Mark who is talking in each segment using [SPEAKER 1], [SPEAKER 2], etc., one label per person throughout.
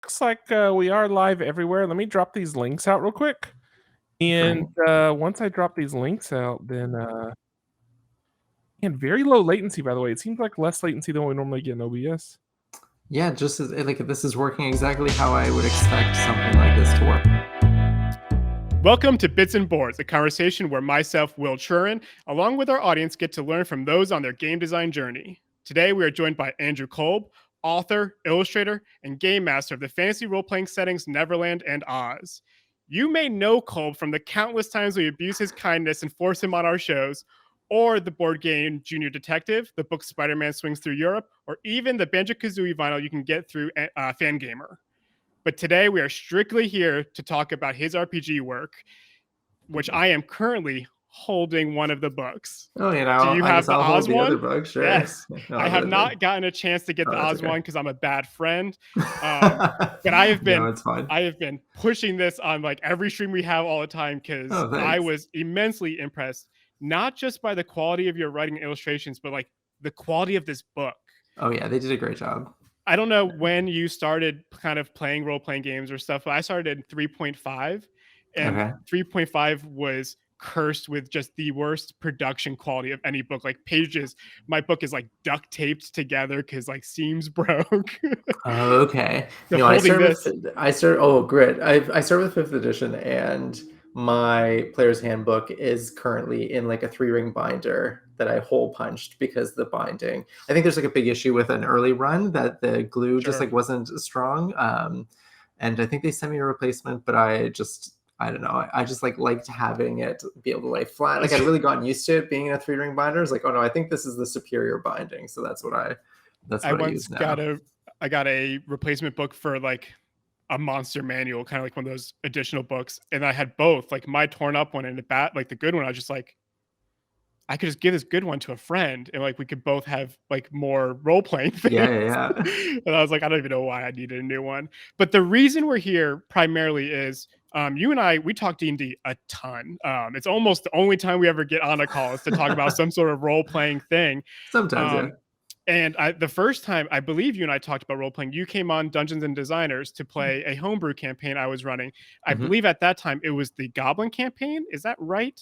[SPEAKER 1] Looks like we are live everywhere. Let me drop these links out real quick. And once I drop these links out, then and very low latency, by the way. It seems like less latency than we normally get in OBS.
[SPEAKER 2] Yeah, just as like this is working exactly how I would expect something like this to work.
[SPEAKER 3] Welcome to Bits and Boards, a conversation where myself, Will Truran, along with our audience, get to learn from those on their game design journey. Today, we are joined by Andrew Kolb, author, illustrator, and game master of the fantasy role-playing settings Neverland and Oz. You may know Kolb from the countless times we abuse his kindness and force him on our shows, or the board game Junior Detective, the book Spider-Man Swings Through Europe, or even the Banjo-Kazooie vinyl you can get through Fangamer. But today we are strictly here to talk about his RPG work, which I am currently holding one of the books.
[SPEAKER 2] Oh,
[SPEAKER 3] Do you have the Oz one?
[SPEAKER 2] The other book, sure.
[SPEAKER 3] Yes.
[SPEAKER 2] No,
[SPEAKER 3] I have not gotten a chance to get the Oz one because I'm a bad friend. But I have been
[SPEAKER 2] it's fine.
[SPEAKER 3] I have been pushing this on like every stream we have all the time because I was immensely impressed, not just by the quality of your writing and illustrations, but like the quality of this book.
[SPEAKER 2] Oh yeah, they did a great job.
[SPEAKER 3] I don't know when you started kind of playing role-playing games or stuff, but I started in 3.5, and 3.5 was cursed with just the worst production quality of any book. Like pages, my book is like duct taped together because like seams broke.
[SPEAKER 2] Okay.
[SPEAKER 3] So
[SPEAKER 2] I start with 5th edition, and my player's handbook is currently in like a 3-ring binder that I hole punched because the binding, I think there's like a big issue with an early run that the glue just like wasn't strong. And I think they sent me a replacement, but I don't know. I just liked having it be able to lay flat. Like I'd really gotten used to it being in a 3-ring binder. It's like, oh no, I think this is the superior binding. So that's what I use now.
[SPEAKER 3] I got a replacement book for like a monster manual, kind of like one of those additional books. And I had both, like my torn up one and the good one. I was just like, I could just give this good one to a friend and like we could both have like more role-playing things.
[SPEAKER 2] Yeah.
[SPEAKER 3] And I was like, I don't even know why I needed a new one. But the reason we're here primarily is you and I, we talk D&D a ton. It's almost the only time we ever get on a call is to talk about some sort of role-playing thing.
[SPEAKER 2] Sometimes, yeah.
[SPEAKER 3] And the first time I believe you and I talked about role-playing, you came on Dungeons and Designers to play a homebrew campaign I was running. I believe at that time it was the Goblin campaign. Is that right?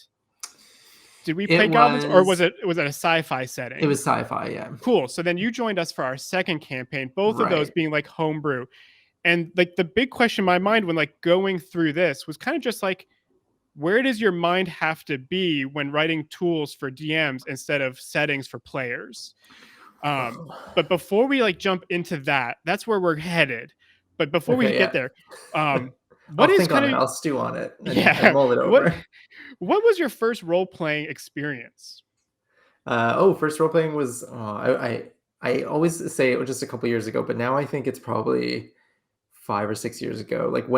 [SPEAKER 3] Did we play goblins, or was it a sci-fi setting?
[SPEAKER 2] It was sci-fi, yeah.
[SPEAKER 3] Cool. So then you joined us for our second campaign, both of those being like homebrew. And like the big question in my mind when like going through this was kind of just like, where does your mind have to be when writing tools for DMs instead of settings for players? But before we like jump into that, that's where we're headed. But before we get there,
[SPEAKER 2] I'll stew on it and mull it over.
[SPEAKER 3] What was your first role-playing experience?
[SPEAKER 2] First role-playing was I always say it was just a couple years ago, but now I think it's probably 5 or 6 years ago. Like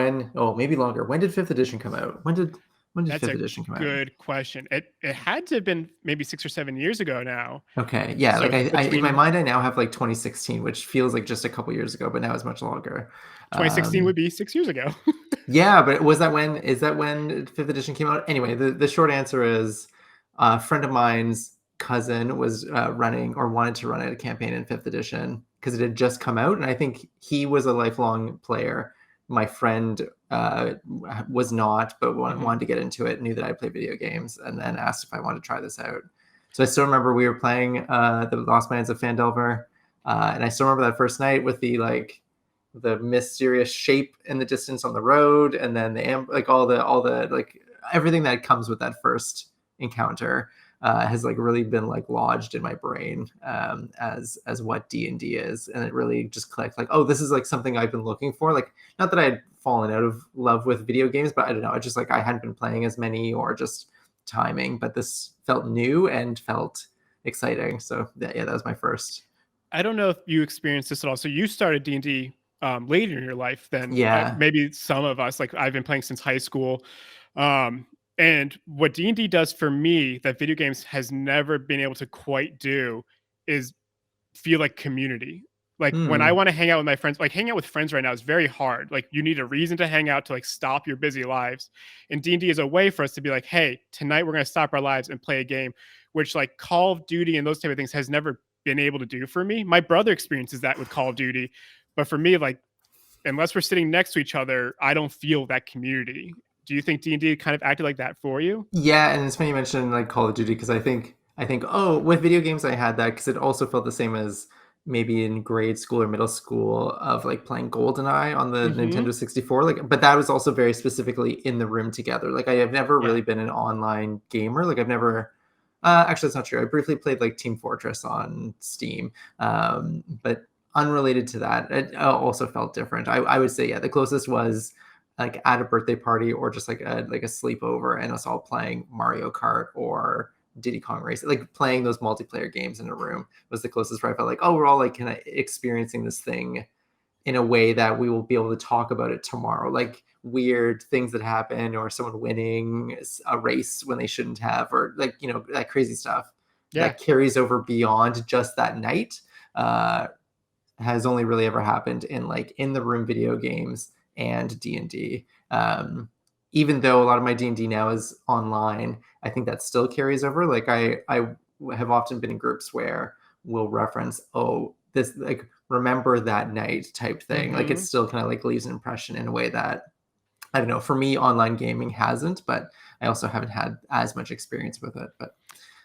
[SPEAKER 2] maybe longer. When did 5th edition come out? When did 5th edition come out?
[SPEAKER 3] Good question. It had to have been maybe 6 or 7 years ago now.
[SPEAKER 2] Okay, yeah. So like I in my mind I now have like 2016, which feels like just a couple years ago, but now it's much longer.
[SPEAKER 3] 2016 would be 6 years ago.
[SPEAKER 2] Yeah, but is that when 5th edition came out? Anyway, the short answer is a friend of mine's cousin was running or wanted to run a campaign in 5th edition because it had just come out, and I think he was a lifelong player. My friend was not, but wanted to get into it, knew that I play video games, and then asked if I wanted to try this out. So I still remember we were playing the Lost Mines of Phandelver, and I still remember that first night with the mysterious shape in the distance on the road, and then all the like everything that comes with that first encounter has like really been like lodged in my brain as what D&D is, and it really just clicked like, oh, this is like something I've been looking for. Like, not that I had fallen out of love with video games, but I don't know, it's just like I hadn't been playing as many or just timing, but this felt new and felt exciting. So that was my first.
[SPEAKER 3] I don't know if you experienced this at all. So you started D&D later in your life than maybe some of us. Like I've been playing since high school. And what D&D does for me that video games has never been able to quite do is feel like community. Like when I want to hang out with my friends, like hanging out with friends right now is very hard. Like you need a reason to hang out to like stop your busy lives. And D&D is a way for us to be like, hey, tonight we're going to stop our lives and play a game, which like Call of Duty and those type of things has never been able to do for me. My brother experiences that with Call of Duty. But for me, like unless we're sitting next to each other, I don't feel that community. Do you think D&D kind of acted like that for you?
[SPEAKER 2] Yeah, and it's funny you mentioned like Call of Duty because I think oh, with video games I had that because it also felt the same as maybe in grade school or middle school of like playing GoldenEye on the
[SPEAKER 3] Mm-hmm.
[SPEAKER 2] Nintendo 64. Like, but that was also very specifically in the room together. Like, I have never
[SPEAKER 3] Yeah.
[SPEAKER 2] really been an online gamer. Like, I've never. Actually, that's not true. I briefly played like Team Fortress on Steam, but unrelated to that, it also felt different. I would say, yeah, the closest was like at a birthday party or just like a sleepover and us all playing Mario Kart or Diddy Kong Racing, like playing those multiplayer games in a room was the closest where I felt like, oh, we're all like kind of experiencing this thing in a way that we will be able to talk about it tomorrow, like weird things that happen or someone winning a race when they shouldn't have, or like, that crazy stuff
[SPEAKER 3] Yeah.
[SPEAKER 2] that carries over beyond just that night. Has only really ever happened in like in the room video games and D&D. Even though a lot of my D&D now is online, I think that still carries over. Like I have often been in groups where we'll reference, oh, this, like, remember that night type thing. Like, it
[SPEAKER 3] Mm-hmm.
[SPEAKER 2] still kind of like leaves an impression in a way that, I don't know, for me, online gaming hasn't, but I also haven't had as much experience with it. But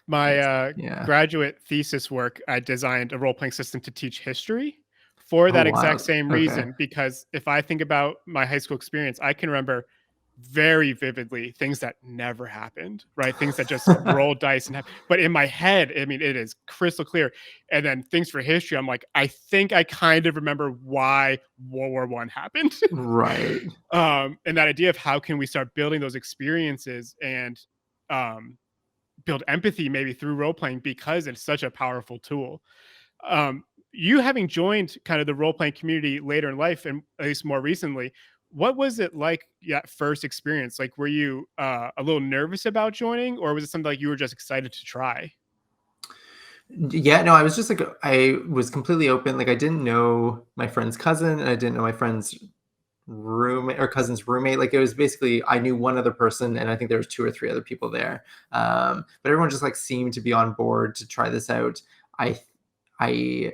[SPEAKER 3] My
[SPEAKER 2] yeah.
[SPEAKER 3] graduate thesis work, I designed a role-playing system to teach history for
[SPEAKER 2] Oh,
[SPEAKER 3] that exact
[SPEAKER 2] wild.
[SPEAKER 3] same
[SPEAKER 2] Okay.
[SPEAKER 3] reason. Because if I think about my high school experience, I can remember very vividly things that never happened, right? Things that just roll dice and happen. But in my head, I mean, it is crystal clear. And then things for history, I'm like, I think I kind of remember why World War One happened.
[SPEAKER 2] Right.
[SPEAKER 3] And that idea of how can we start building those experiences and build empathy maybe through role playing, because it's such a powerful tool. You having joined kind of the role playing community later in life, and at least more recently, what was it like that first experience? Like, were you a little nervous about joining, or was it something like you were just excited to try?
[SPEAKER 2] Yeah, no, I was just like, I was completely open. Like, I didn't know my friend's cousin and I didn't know my friend's roommate or cousin's roommate. Like, it was basically, I knew one other person and I think there was two or three other people there. But everyone just like seemed to be on board to try this out. I I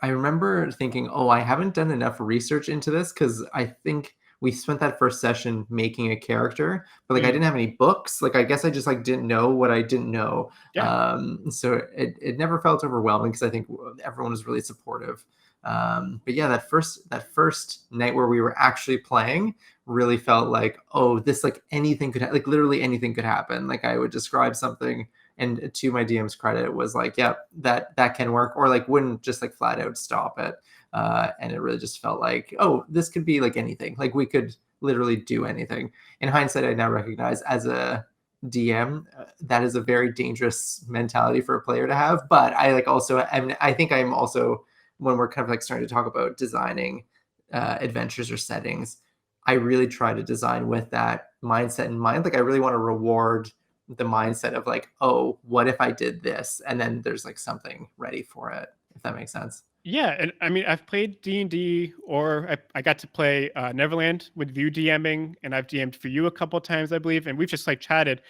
[SPEAKER 2] I remember thinking, oh, I haven't done enough research into this because I think we spent that first session making a character, but like I
[SPEAKER 3] Mm,
[SPEAKER 2] didn't have any books. Like, I guess I just like didn't know what I didn't know.
[SPEAKER 3] yeah.
[SPEAKER 2] So it never felt overwhelming because I think everyone was really supportive. But yeah, that first night where we were actually playing really felt like, oh, this, like, anything could like literally anything could happen. Like, I would describe something and to my DM's credit was like, yeah, that can work, or like wouldn't just like flat out stop it. And it really just felt like, oh, this could be like anything. Like, we could literally do anything. In hindsight, I now recognize as a DM, that is a very dangerous mentality for a player to have. But I like also, I think I'm also, when we're kind of like starting to talk about designing adventures or settings, I really try to design with that mindset in mind. Like, I really want to reward the mindset of like, oh, what if I did this? And then there's like something ready for it, if that makes sense.
[SPEAKER 3] Yeah, and I mean, I've played D&D, or I got to play Neverland with you DMing, and I've DM'd for you a couple of times, I believe, and we've just like chatted.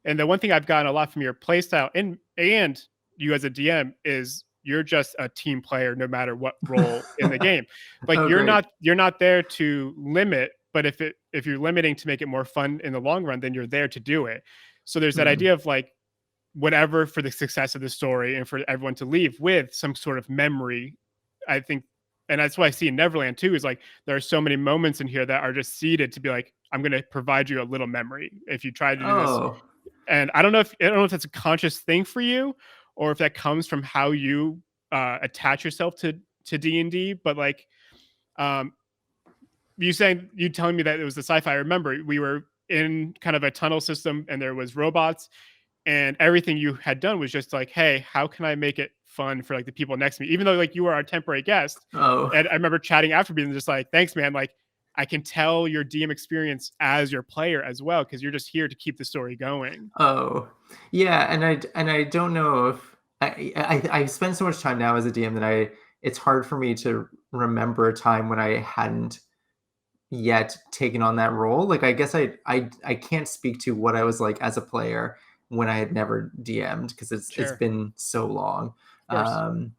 [SPEAKER 3] And the one thing I've gotten a lot from your playstyle and you as a DM is you're just a team player no matter what role in the game. Like,
[SPEAKER 2] Oh, great.
[SPEAKER 3] you're not there to limit, but if you're limiting to make it more fun in the long run, then you're there to do it. So there's that
[SPEAKER 2] Hmm.
[SPEAKER 3] idea of like whatever for the success of the story and for everyone to leave with some sort of memory. I think, and that's what I see in Neverland too, is like there are so many moments in here that are just seeded to be like, I'm going to provide you a little memory if you try to do this.
[SPEAKER 2] Oh,
[SPEAKER 3] And I don't know if that's a conscious thing for you, or if that comes from how you attach yourself to D&D. But like, um, you telling me that it was the sci-fi. I remember we were in kind of a tunnel system and there was robots, and everything you had done was just like, hey, how can I make it fun for like the people next to me, even though like you were our temporary guest.
[SPEAKER 2] oh,
[SPEAKER 3] And I remember chatting after being just like, thanks man, like I can tell your DM experience as your player as well, because you're just here to keep the story going.
[SPEAKER 2] oh, yeah. And I don't know if I spend so much time now as a DM that it's hard for me to remember a time when I hadn't yet taken on that role. Like, I guess I can't speak to what I was like as a player when I had never DM'd because it's
[SPEAKER 3] Sure.
[SPEAKER 2] been so long.
[SPEAKER 3] Of course.
[SPEAKER 2] Um,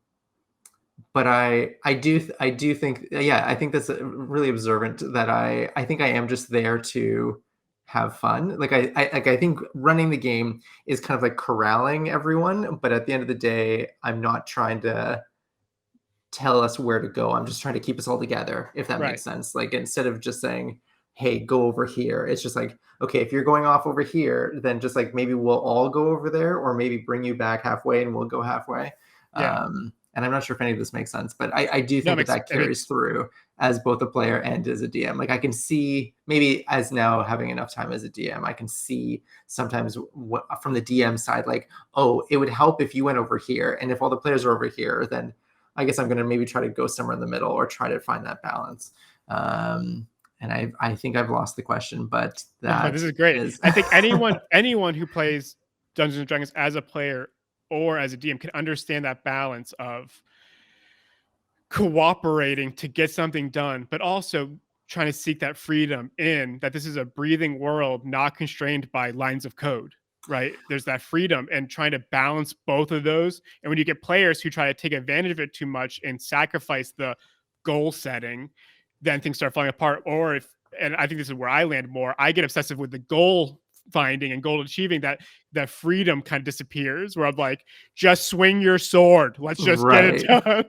[SPEAKER 2] but I do think, yeah, I think that's really observant that I think I am just there to have fun. Like I think running the game is kind of like corralling everyone, but at the end of the day, I'm not trying to tell us where to go. I'm just trying to keep us all together, if that makes
[SPEAKER 3] Right.
[SPEAKER 2] sense. Like instead of just saying, hey, go over here, it's just like, okay, if you're going off over here, then just like maybe we'll all go over there, or maybe bring you back halfway and we'll go halfway.
[SPEAKER 3] Yeah.
[SPEAKER 2] And I'm not sure if any of this makes sense, but I do
[SPEAKER 3] No,
[SPEAKER 2] think that carries through as both a player and as a DM. Like I can see, maybe as now having enough time as a DM, I can see sometimes from the DM side, like, oh, it would help if you went over here. And if all the players are over here, then I guess I'm going to maybe try to go somewhere in the middle or try to find that balance. And I think I've lost the question, but that
[SPEAKER 3] this is great.
[SPEAKER 2] is...
[SPEAKER 3] I think anyone who plays Dungeons and Dragons as a player or as a DM can understand that balance of cooperating to get something done, but also trying to seek that freedom in that this is a breathing world, not constrained by lines of code, right? There's that freedom and trying to balance both of those. And when you get players who try to take advantage of it too much and sacrifice the goal setting, then things start falling apart. Or if, and I think this is where I land more, I get obsessive with the goal finding and goal achieving, that freedom kind of disappears, where I'm like, just swing your sword, let's just get it done.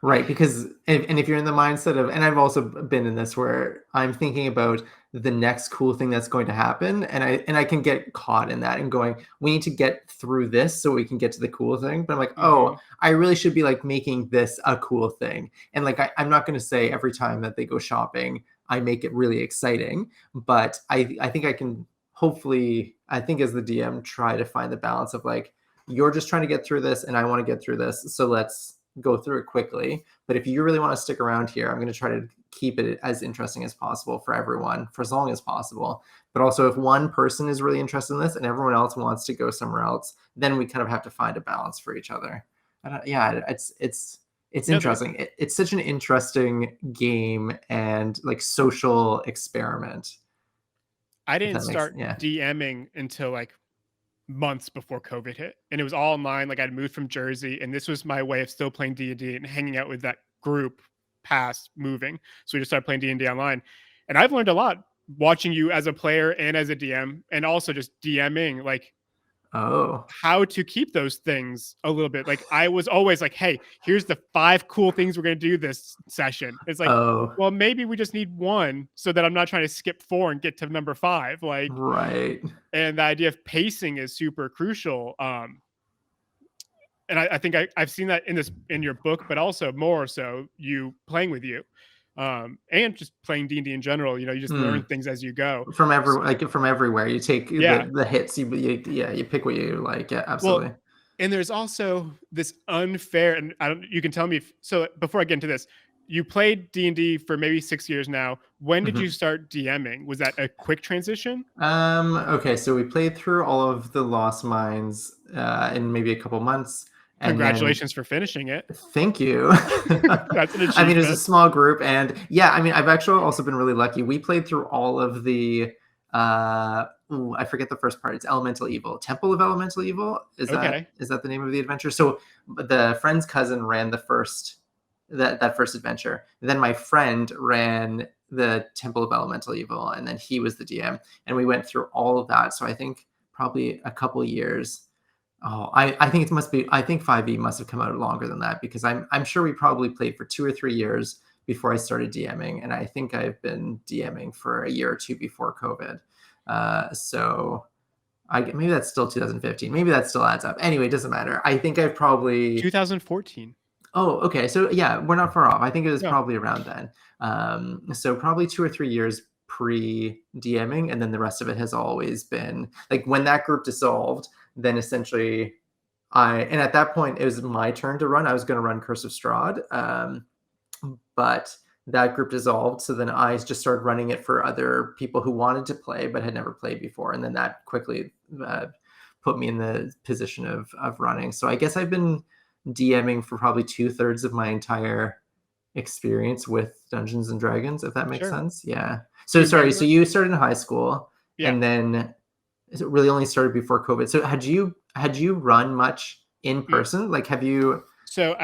[SPEAKER 2] Right, because and if you're in the mindset of, and I've also been in this where I'm thinking about the next cool thing that's going to happen, and I can get caught in that and going, we need to get through this so we can get to the cool thing. But I'm like, oh, I really should be like making this a cool thing. And like I'm not going to say every time that they go shopping I make it really exciting, but I think I can hopefully, I think as the DM, try to find the balance of like, you're just trying to get through this and I want to get through this, so let's go through it quickly. But if you really want to stick around here, I'm going to try to keep it as interesting as possible for everyone for as long as possible. But also if one person is really interested in this and everyone else wants to go somewhere else, then we kind of have to find a balance for each other. It's interesting. It's such an interesting game and like social experiment.
[SPEAKER 3] I didn't start DMing until like months before COVID hit, and it was all online. Like I'd moved from Jersey, and this was my way of still playing D&D and hanging out with that group past moving. So we just started playing D&D online, and I've learned a lot watching you as a player and as a DM, and also just DMing, like how to keep those things a little bit. Like I was always like, hey, here's the 5 cool things we're going to do this session. It's like, well, maybe we just need 1 so that I'm not trying to skip 4 and get to number 5. Like,
[SPEAKER 2] right.
[SPEAKER 3] And the idea of pacing is super crucial. And I think I've seen that in your book, but also more so you playing with you. And just playing D&D in general, you just learn things as you go
[SPEAKER 2] from everywhere. You take the hits, you pick what you like. Yeah, absolutely.
[SPEAKER 3] Well, and there's also this unfair, and you can tell me so before I get into this, you played D&D for maybe 6 years now. When did you start DMing? Was that a quick transition?
[SPEAKER 2] Okay, so we played through all of the Lost Mines in maybe a couple months.
[SPEAKER 3] Congratulations for finishing it.
[SPEAKER 2] Thank you.
[SPEAKER 3] That's an achievement.
[SPEAKER 2] I mean, it was a small group, and yeah, I mean, I've actually also been really lucky. We played through all of the I forget the first part. It's Elemental Evil, Temple of Elemental Evil. Is that the name of the adventure? So the friend's cousin ran the first that first adventure. And then my friend ran the Temple of Elemental Evil, and then he was the DM, and we went through all of that. So I think probably a couple years. I think it must be. I think 5e must have come out longer than that, because I'm sure we probably played for 2 or 3 years before I started DMing, and I think I've been DMing for a year or 2 before COVID. So maybe that's still 2015. Maybe that still adds up. Anyway, it doesn't matter. I think I've probably
[SPEAKER 3] 2014.
[SPEAKER 2] Oh, okay. So yeah, we're not far off. I think it was probably around then. So probably 2 or 3 years pre-DMing, and then the rest of it has always been like when that group dissolved, then essentially and at that point it was my turn to run. I was going to run Curse of Strahd, but that group dissolved. So then I just started running it for other people who wanted to play but had never played before, and then that quickly put me in the position of running. So I guess I've been DMing for probably 2/3 of my entire experience with Dungeons and Dragons, if that makes sense. Yeah. So sorry. So you started in high school, and then it really only started before COVID. So had you run much in person? Like, have you?
[SPEAKER 3] So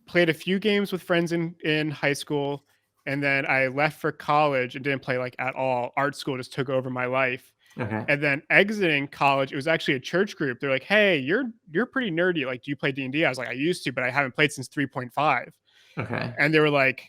[SPEAKER 3] played a few games with friends in high school, and then I left for college and didn't play like at all. Art school just took over my life.
[SPEAKER 2] Okay.
[SPEAKER 3] And then exiting college, it was actually a church group. They're like, "Hey, you're pretty nerdy. Like, do you play D&D?" I was like, "I used to, but I haven't played since 3.5."
[SPEAKER 2] Okay.
[SPEAKER 3] And they were like,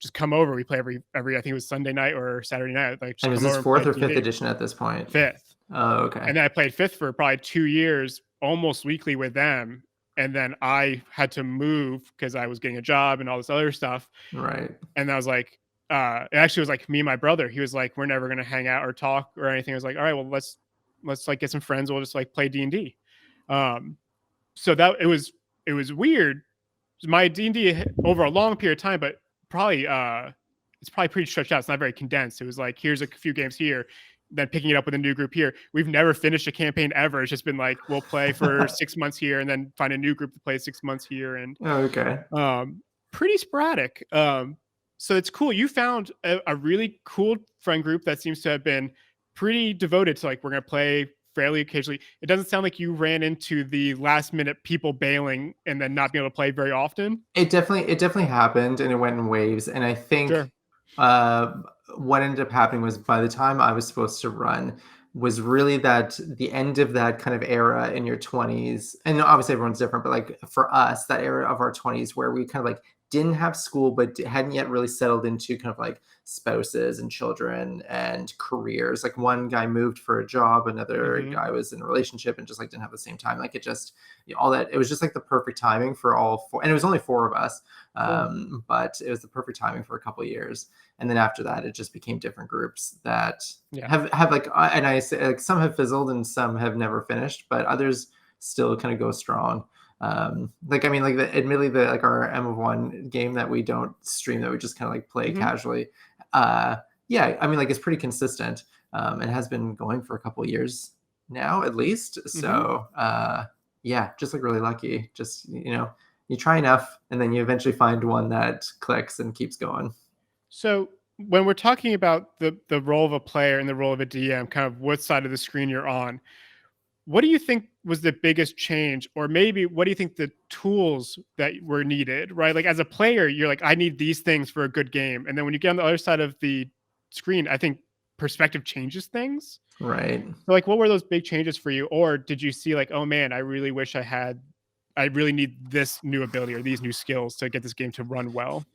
[SPEAKER 3] "Just come over. We play every I think it was Sunday night or Saturday night. Like, just
[SPEAKER 2] And was
[SPEAKER 3] come
[SPEAKER 2] this
[SPEAKER 3] over and
[SPEAKER 2] fourth
[SPEAKER 3] play
[SPEAKER 2] or fifth
[SPEAKER 3] D&D."
[SPEAKER 2] edition at this point?
[SPEAKER 3] Fifth.
[SPEAKER 2] Oh, okay.
[SPEAKER 3] And then I played fifth for probably 2 years, almost weekly with them. And then I had to move because I was getting a job and all this other stuff.
[SPEAKER 2] Right.
[SPEAKER 3] And I was like, it actually was like me and my brother. He was like, "We're never gonna hang out or talk or anything." I was like, "All right, well, let's like get some friends. We'll just like play D&D." So that it was weird. My D&D over a long period of time, but probably it's probably pretty stretched out. It's not very condensed. It was like, here's a few games here, then picking it up with a new group here. We've never finished a campaign ever. It's just been like, we'll play for 6 months here and then find a new group to play 6 months here, and
[SPEAKER 2] Okay.
[SPEAKER 3] pretty sporadic. So it's cool. You found a really cool friend group that seems to have been pretty devoted to like, we're going to play fairly occasionally. It doesn't sound like you ran into the last minute people bailing and then not being able to play very often.
[SPEAKER 2] It definitely happened, and it went in waves. And I think
[SPEAKER 3] Sure.
[SPEAKER 2] what ended up happening was by the time I was supposed to run was really that the end of that kind of era in your 20s. And obviously everyone's different, but like for us, that era of our 20s where we kind of like didn't have school, but hadn't yet really settled into kind of like spouses and children and careers. Like one guy moved for a job, another guy was in a relationship and just like didn't have the same time. Like it just, all that, it was just like the perfect timing for all four. And it was only four of us, but it was the perfect timing for a couple of years. And then after that, it just became different groups that have like, and I say like some have fizzled and some have never finished, but others still kind of go strong. Like, I mean, like admittedly the, like our M of one game that we don't stream, that we just kind of like play casually. Yeah, I mean, like it's pretty consistent. It has been going for a couple of years now, at least. So, yeah, just like really lucky. Just, you know, you try enough and then you eventually find one that clicks and keeps going.
[SPEAKER 3] So when we're talking about the role of a player and the role of a DM, kind of what side of the screen you're on, what do you think was the biggest change? Or maybe what do you think the tools that were needed, right? Like as a player, you're like, I need these things for a good game. And then when you get on the other side of the screen, I think perspective changes things.
[SPEAKER 2] Right.
[SPEAKER 3] So like, what were those big changes for you? Or did you see like, oh man, I really wish I really need this new ability or these new skills to get this game to run well?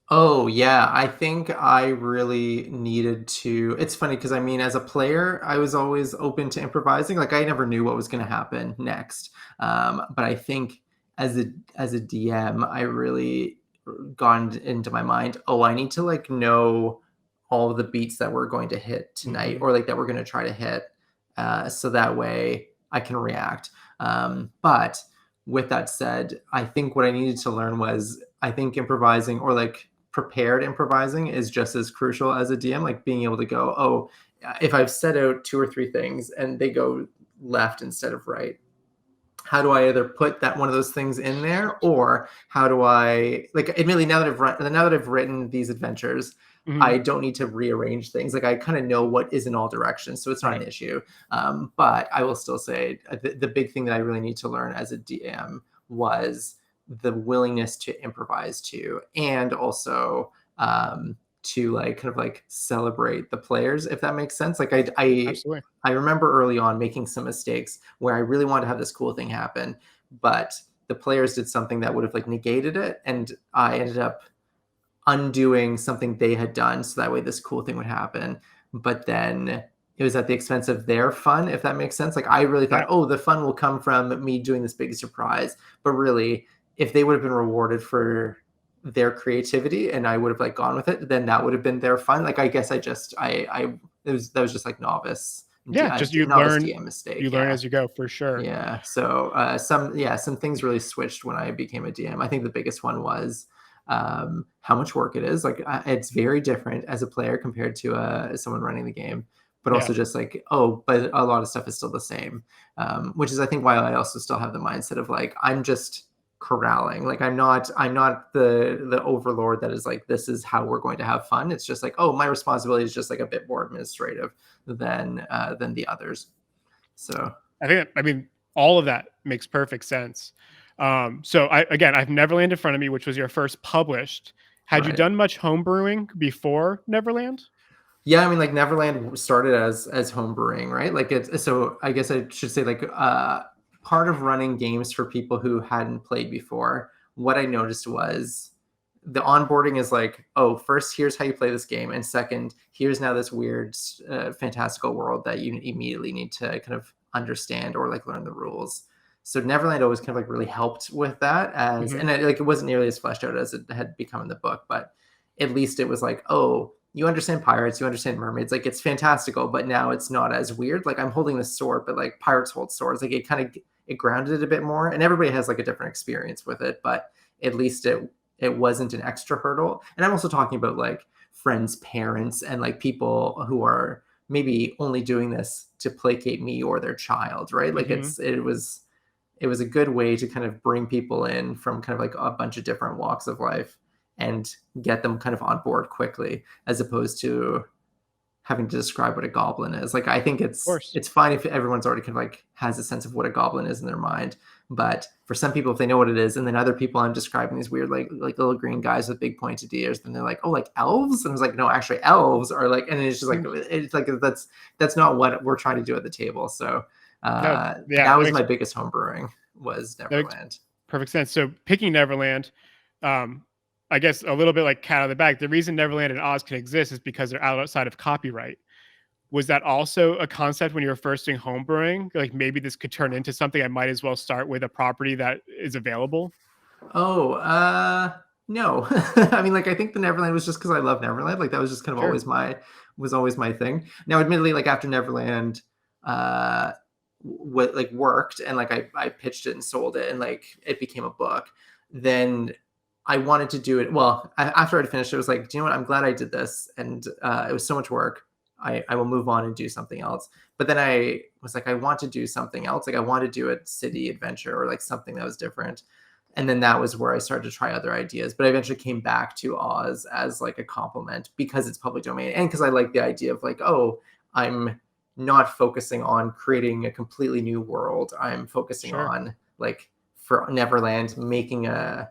[SPEAKER 2] Oh, yeah. I think I really needed to. It's funny because I mean, as a player, I was always open to improvising. Like I never knew what was going to happen next. But I think as a DM, I really gone into my mind, oh, I need to like know all of the beats that we're going to hit tonight, or like that we're going to try to hit, so that way I can react. But with that said, I think what I needed to learn was, I think improvising or like prepared improvising is just as crucial as a DM, like being able to go, oh, if I've set out 2 or 3 things and they go left instead of right, how do I either put that one of those things in there, or how do I, like, admittedly, now that I've written these adventures, I don't need to rearrange things. Like I kind of know what is in all directions, so it's not an issue. But I will still say the big thing that I really need to learn as a DM was the willingness to improvise too, and also to like kind of like celebrate the players, if that makes sense. Like I remember early on making some mistakes where I really wanted to have this cool thing happen, but the players did something that would have like negated it, and I ended up undoing something they had done so that way this cool thing would happen. But then it was at the expense of their fun, if that makes sense. Like I really thought, oh, the fun will come from me doing this big surprise, but really, if they would have been rewarded for their creativity and I would have like gone with it, then that would have been their fun. Like I guess that was just like novice.
[SPEAKER 3] Yeah, just you
[SPEAKER 2] novice
[SPEAKER 3] learn.
[SPEAKER 2] DM mistake.
[SPEAKER 3] You learn as you go, for sure.
[SPEAKER 2] Yeah. So some things really switched when I became a DM. I think the biggest one was how much work it is. Like it's very different as a player compared to someone running the game. But also just like, oh, but a lot of stuff is still the same, which is I think why I also still have the mindset of like, I'm just corralling. Like I'm not the overlord that is like, this is how we're going to have fun. It's just like, oh, my responsibility is just like a bit more administrative than the others. So
[SPEAKER 3] I mean all of that makes perfect sense. So I have Neverland in front of me, which was your first published. Had you
[SPEAKER 2] Right.
[SPEAKER 3] done much homebrewing before Neverland?
[SPEAKER 2] Yeah, I mean, like Neverland started as homebrewing, right? Like it's so I guess I should say like part of running games for people who hadn't played before. What I noticed was the onboarding is like, oh, first here's how you play this game, and second, here's now this weird fantastical world that you immediately need to kind of understand or like learn the rules. So Neverland always kind of like really helped with that and it wasn't nearly as fleshed out as it had become in the book, but at least it was like, oh, you understand pirates, you understand mermaids, like it's fantastical, but now it's not as weird. Like I'm holding this sword, but like pirates hold swords. Like it grounded it a bit more, and everybody has like a different experience with it, but at least it wasn't an extra hurdle. And I'm also talking about like friends' parents and like people who are maybe only doing this to placate me or their child, right? Like it was a good way to kind of bring people in from kind of like a bunch of different walks of life and get them kind of on board quickly, as opposed to having to describe what a goblin is. Like I think it's fine if everyone's already kind of like has a sense of what a goblin is in their mind, but for some people, if they know what it is, and then other people, I'm describing these weird like little green guys with big pointed ears, then they're like, oh, like elves, and it's like, no, actually elves are like, and it's just like it's like that's not what we're trying to do at the table. So that was my biggest homebrewing was Neverland.
[SPEAKER 3] Perfect sense. So picking Neverland, I guess a little bit like cat out of the bag. The reason Neverland and Oz can exist is because they're outside of copyright. Was that also a concept when you were first doing homebrewing? Like maybe this could turn into something. I might as well start with a property that is available.
[SPEAKER 2] Oh, no. I mean, like I think the Neverland was just because I love Neverland. Like that was just kind of always my thing. Now, admittedly, like after Neverland, what like worked and like I pitched it and sold it and like it became a book. Then I wanted to do it. Well, after I'd finished, it was like, do you know what? I'm glad I did this. And it was so much work. I will move on and do something else. But then I was like, I want to do something else. Like I want to do a city adventure or like something that was different. And then that was where I started to try other ideas. But I eventually came back to Oz as like a compliment because it's public domain. And because I like the idea of like, oh, I'm not focusing on creating a completely new world. I'm focusing on like, for Neverland, making a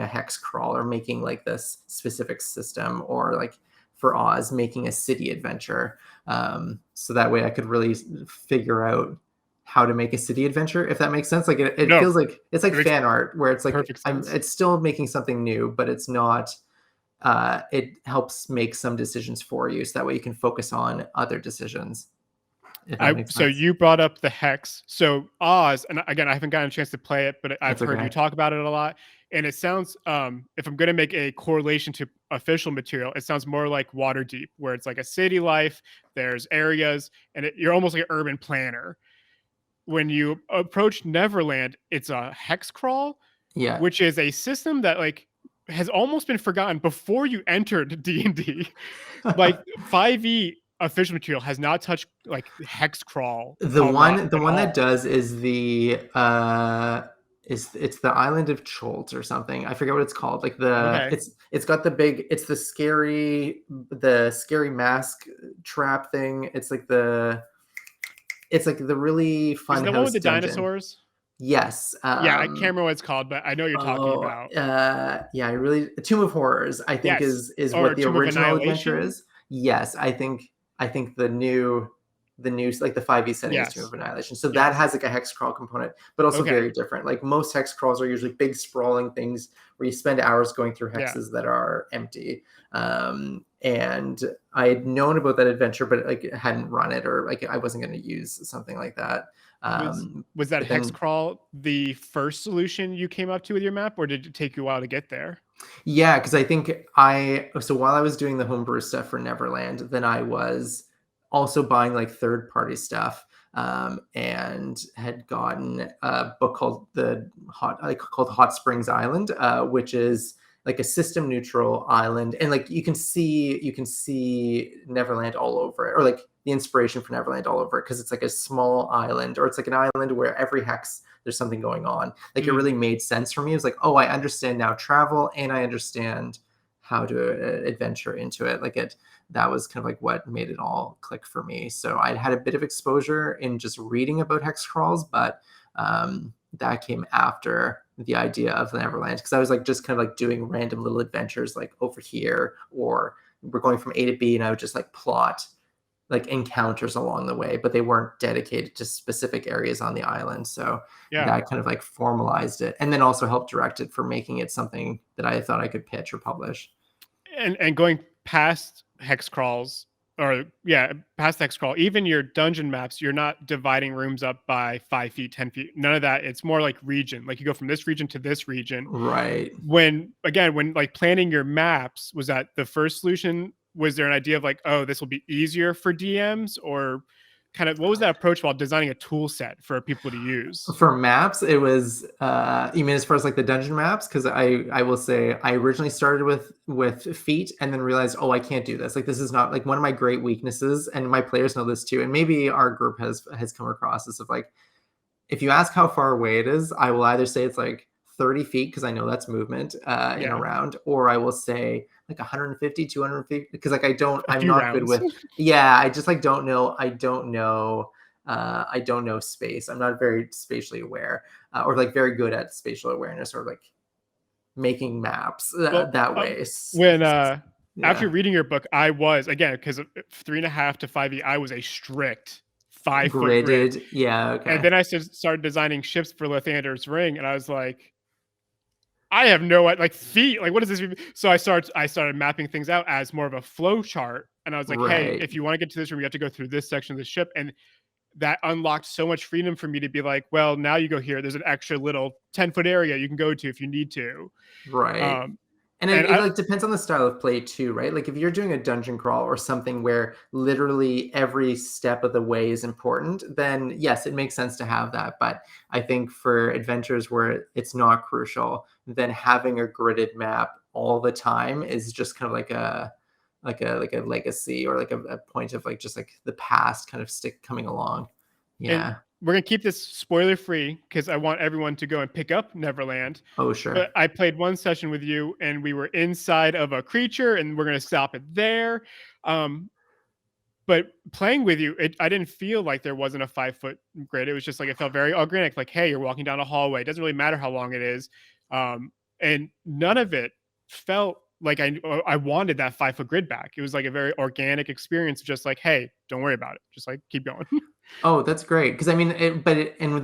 [SPEAKER 2] hex crawl or making like this specific system, or like for Oz, making a city adventure. So that way I could really figure out how to make a city adventure, if that makes sense. Like it feels like it's like fan art where it's like it's still making something new, but it's not. It helps make some decisions for you, so that way you can focus on other decisions.
[SPEAKER 3] So you brought up the hex. So Oz, and again, I haven't gotten a chance to play it, but I've heard you talk about it a lot. And it sounds, if I'm going to make a correlation to official material, it sounds more like Waterdeep, where it's like a city life, there's areas, and you're almost like an urban planner. When you approach Neverland, it's a hex crawl, which is a system that like has almost been forgotten before you entered D&D. Like 5e official material has not touched like hex crawl.
[SPEAKER 2] The one that does is the it's the island of Cholt or something. I forget what it's called. Like it's got the scary mask trap thing. It's like the really fun. Is the one with the dinosaurs? Yes.
[SPEAKER 3] I can't remember what it's called, but I know what you're talking about.
[SPEAKER 2] I really Tomb of Horrors, I think is what the original adventure is. Yes, I think the new like the 5e setting is Tomb of Annihilation. So that has like a hex crawl component, but also very different. Like most hex crawls are usually big sprawling things where you spend hours going through hexes that are empty. And I had known about that adventure, but like hadn't run it, or like I wasn't going to use something like that.
[SPEAKER 3] Was that hex crawl the first solution you came up to with your map, or did it take you a while to get there?
[SPEAKER 2] Yeah, because I think so while I was doing the homebrew stuff for Neverland, then I was also buying like third-party stuff, and had gotten a book called Hot Springs Island, which is like a system neutral island, and like you can see Neverland all over it, or like the inspiration for Neverland all over it, because it's like a small island, or it's like an island where every hex there's something going on. Like it really made sense for me. It was like, oh, I understand now travel, and I understand how to adventure into it. Like that was kind of like what made it all click for me. So I had a bit of exposure in just reading about hex crawls, but that came after the idea of Neverland, because I was like just kind of like doing random little adventures like over here, or we're going from A to B, and I would just like plot like encounters along the way, but they weren't dedicated to specific areas on the island. So that kind of like formalized it, and then also helped direct it for making it something that I thought I could pitch or publish.
[SPEAKER 3] And going past hex crawls, past hex crawl, even your dungeon maps, you're not dividing rooms up by 5 feet, 10 feet. None of that. It's more like region. Like you go from this region to this region.
[SPEAKER 2] Right.
[SPEAKER 3] When like planning your maps, was that the first solution? Was there an idea of like, oh, this will be easier for DMs, or kind of what was that approach while designing a tool set for people to use?
[SPEAKER 2] For maps, it was you mean as far as like the dungeon maps? Because I will say I originally started with feet and then realized, oh, I can't do this. Like this is not like one of my great weaknesses, and my players know this too. And maybe our group has come across this of like, if you ask how far away it is, I will either say it's like 30 feet because I know that's movement in a round, or I will say like 150, 200 feet because like I'm not good with I just like don't know. I don't know space. I'm not very spatially aware or like very good at spatial awareness or like making maps that way.
[SPEAKER 3] When after reading your book, I was, again, because 3.5 to 5e, I was a strict 5 foot grid.
[SPEAKER 2] Yeah. Okay.
[SPEAKER 3] And then I started designing ships for Lathander's Ring, and I was like, I have no like feet. Like, what does this mean? So I started mapping things out as more of a flow chart, and I was like, hey, if you want to get to this room, you have to go through this section of the ship, and that unlocked so much freedom for me to be like, well, now you go here. There's an extra little 10-foot area you can go to if you need to.
[SPEAKER 2] Right. And it like depends on the style of play too, right? Like if you're doing a dungeon crawl or something where literally every step of the way is important, then yes, it makes sense to have that. But I think for adventures where it's not crucial, then having a gridded map all the time is just kind of like a legacy or like a point of like just like the past kind of coming along. Yeah.
[SPEAKER 3] And we're going to keep this spoiler free because I want everyone to go and pick up Neverland.
[SPEAKER 2] Oh, sure.
[SPEAKER 3] But I played one session with you and we were inside of a creature and we're going to stop it there. But playing with you, I didn't feel like there wasn't a 5-foot grid. It was just like, it felt very organic. Like, hey, you're walking down a hallway. It doesn't really matter how long it is. And none of it felt like I wanted that 5-foot grid back. It was like a very organic experience. Just like, hey, don't worry about it. Just like keep going.
[SPEAKER 2] Oh, that's great. Because I mean, and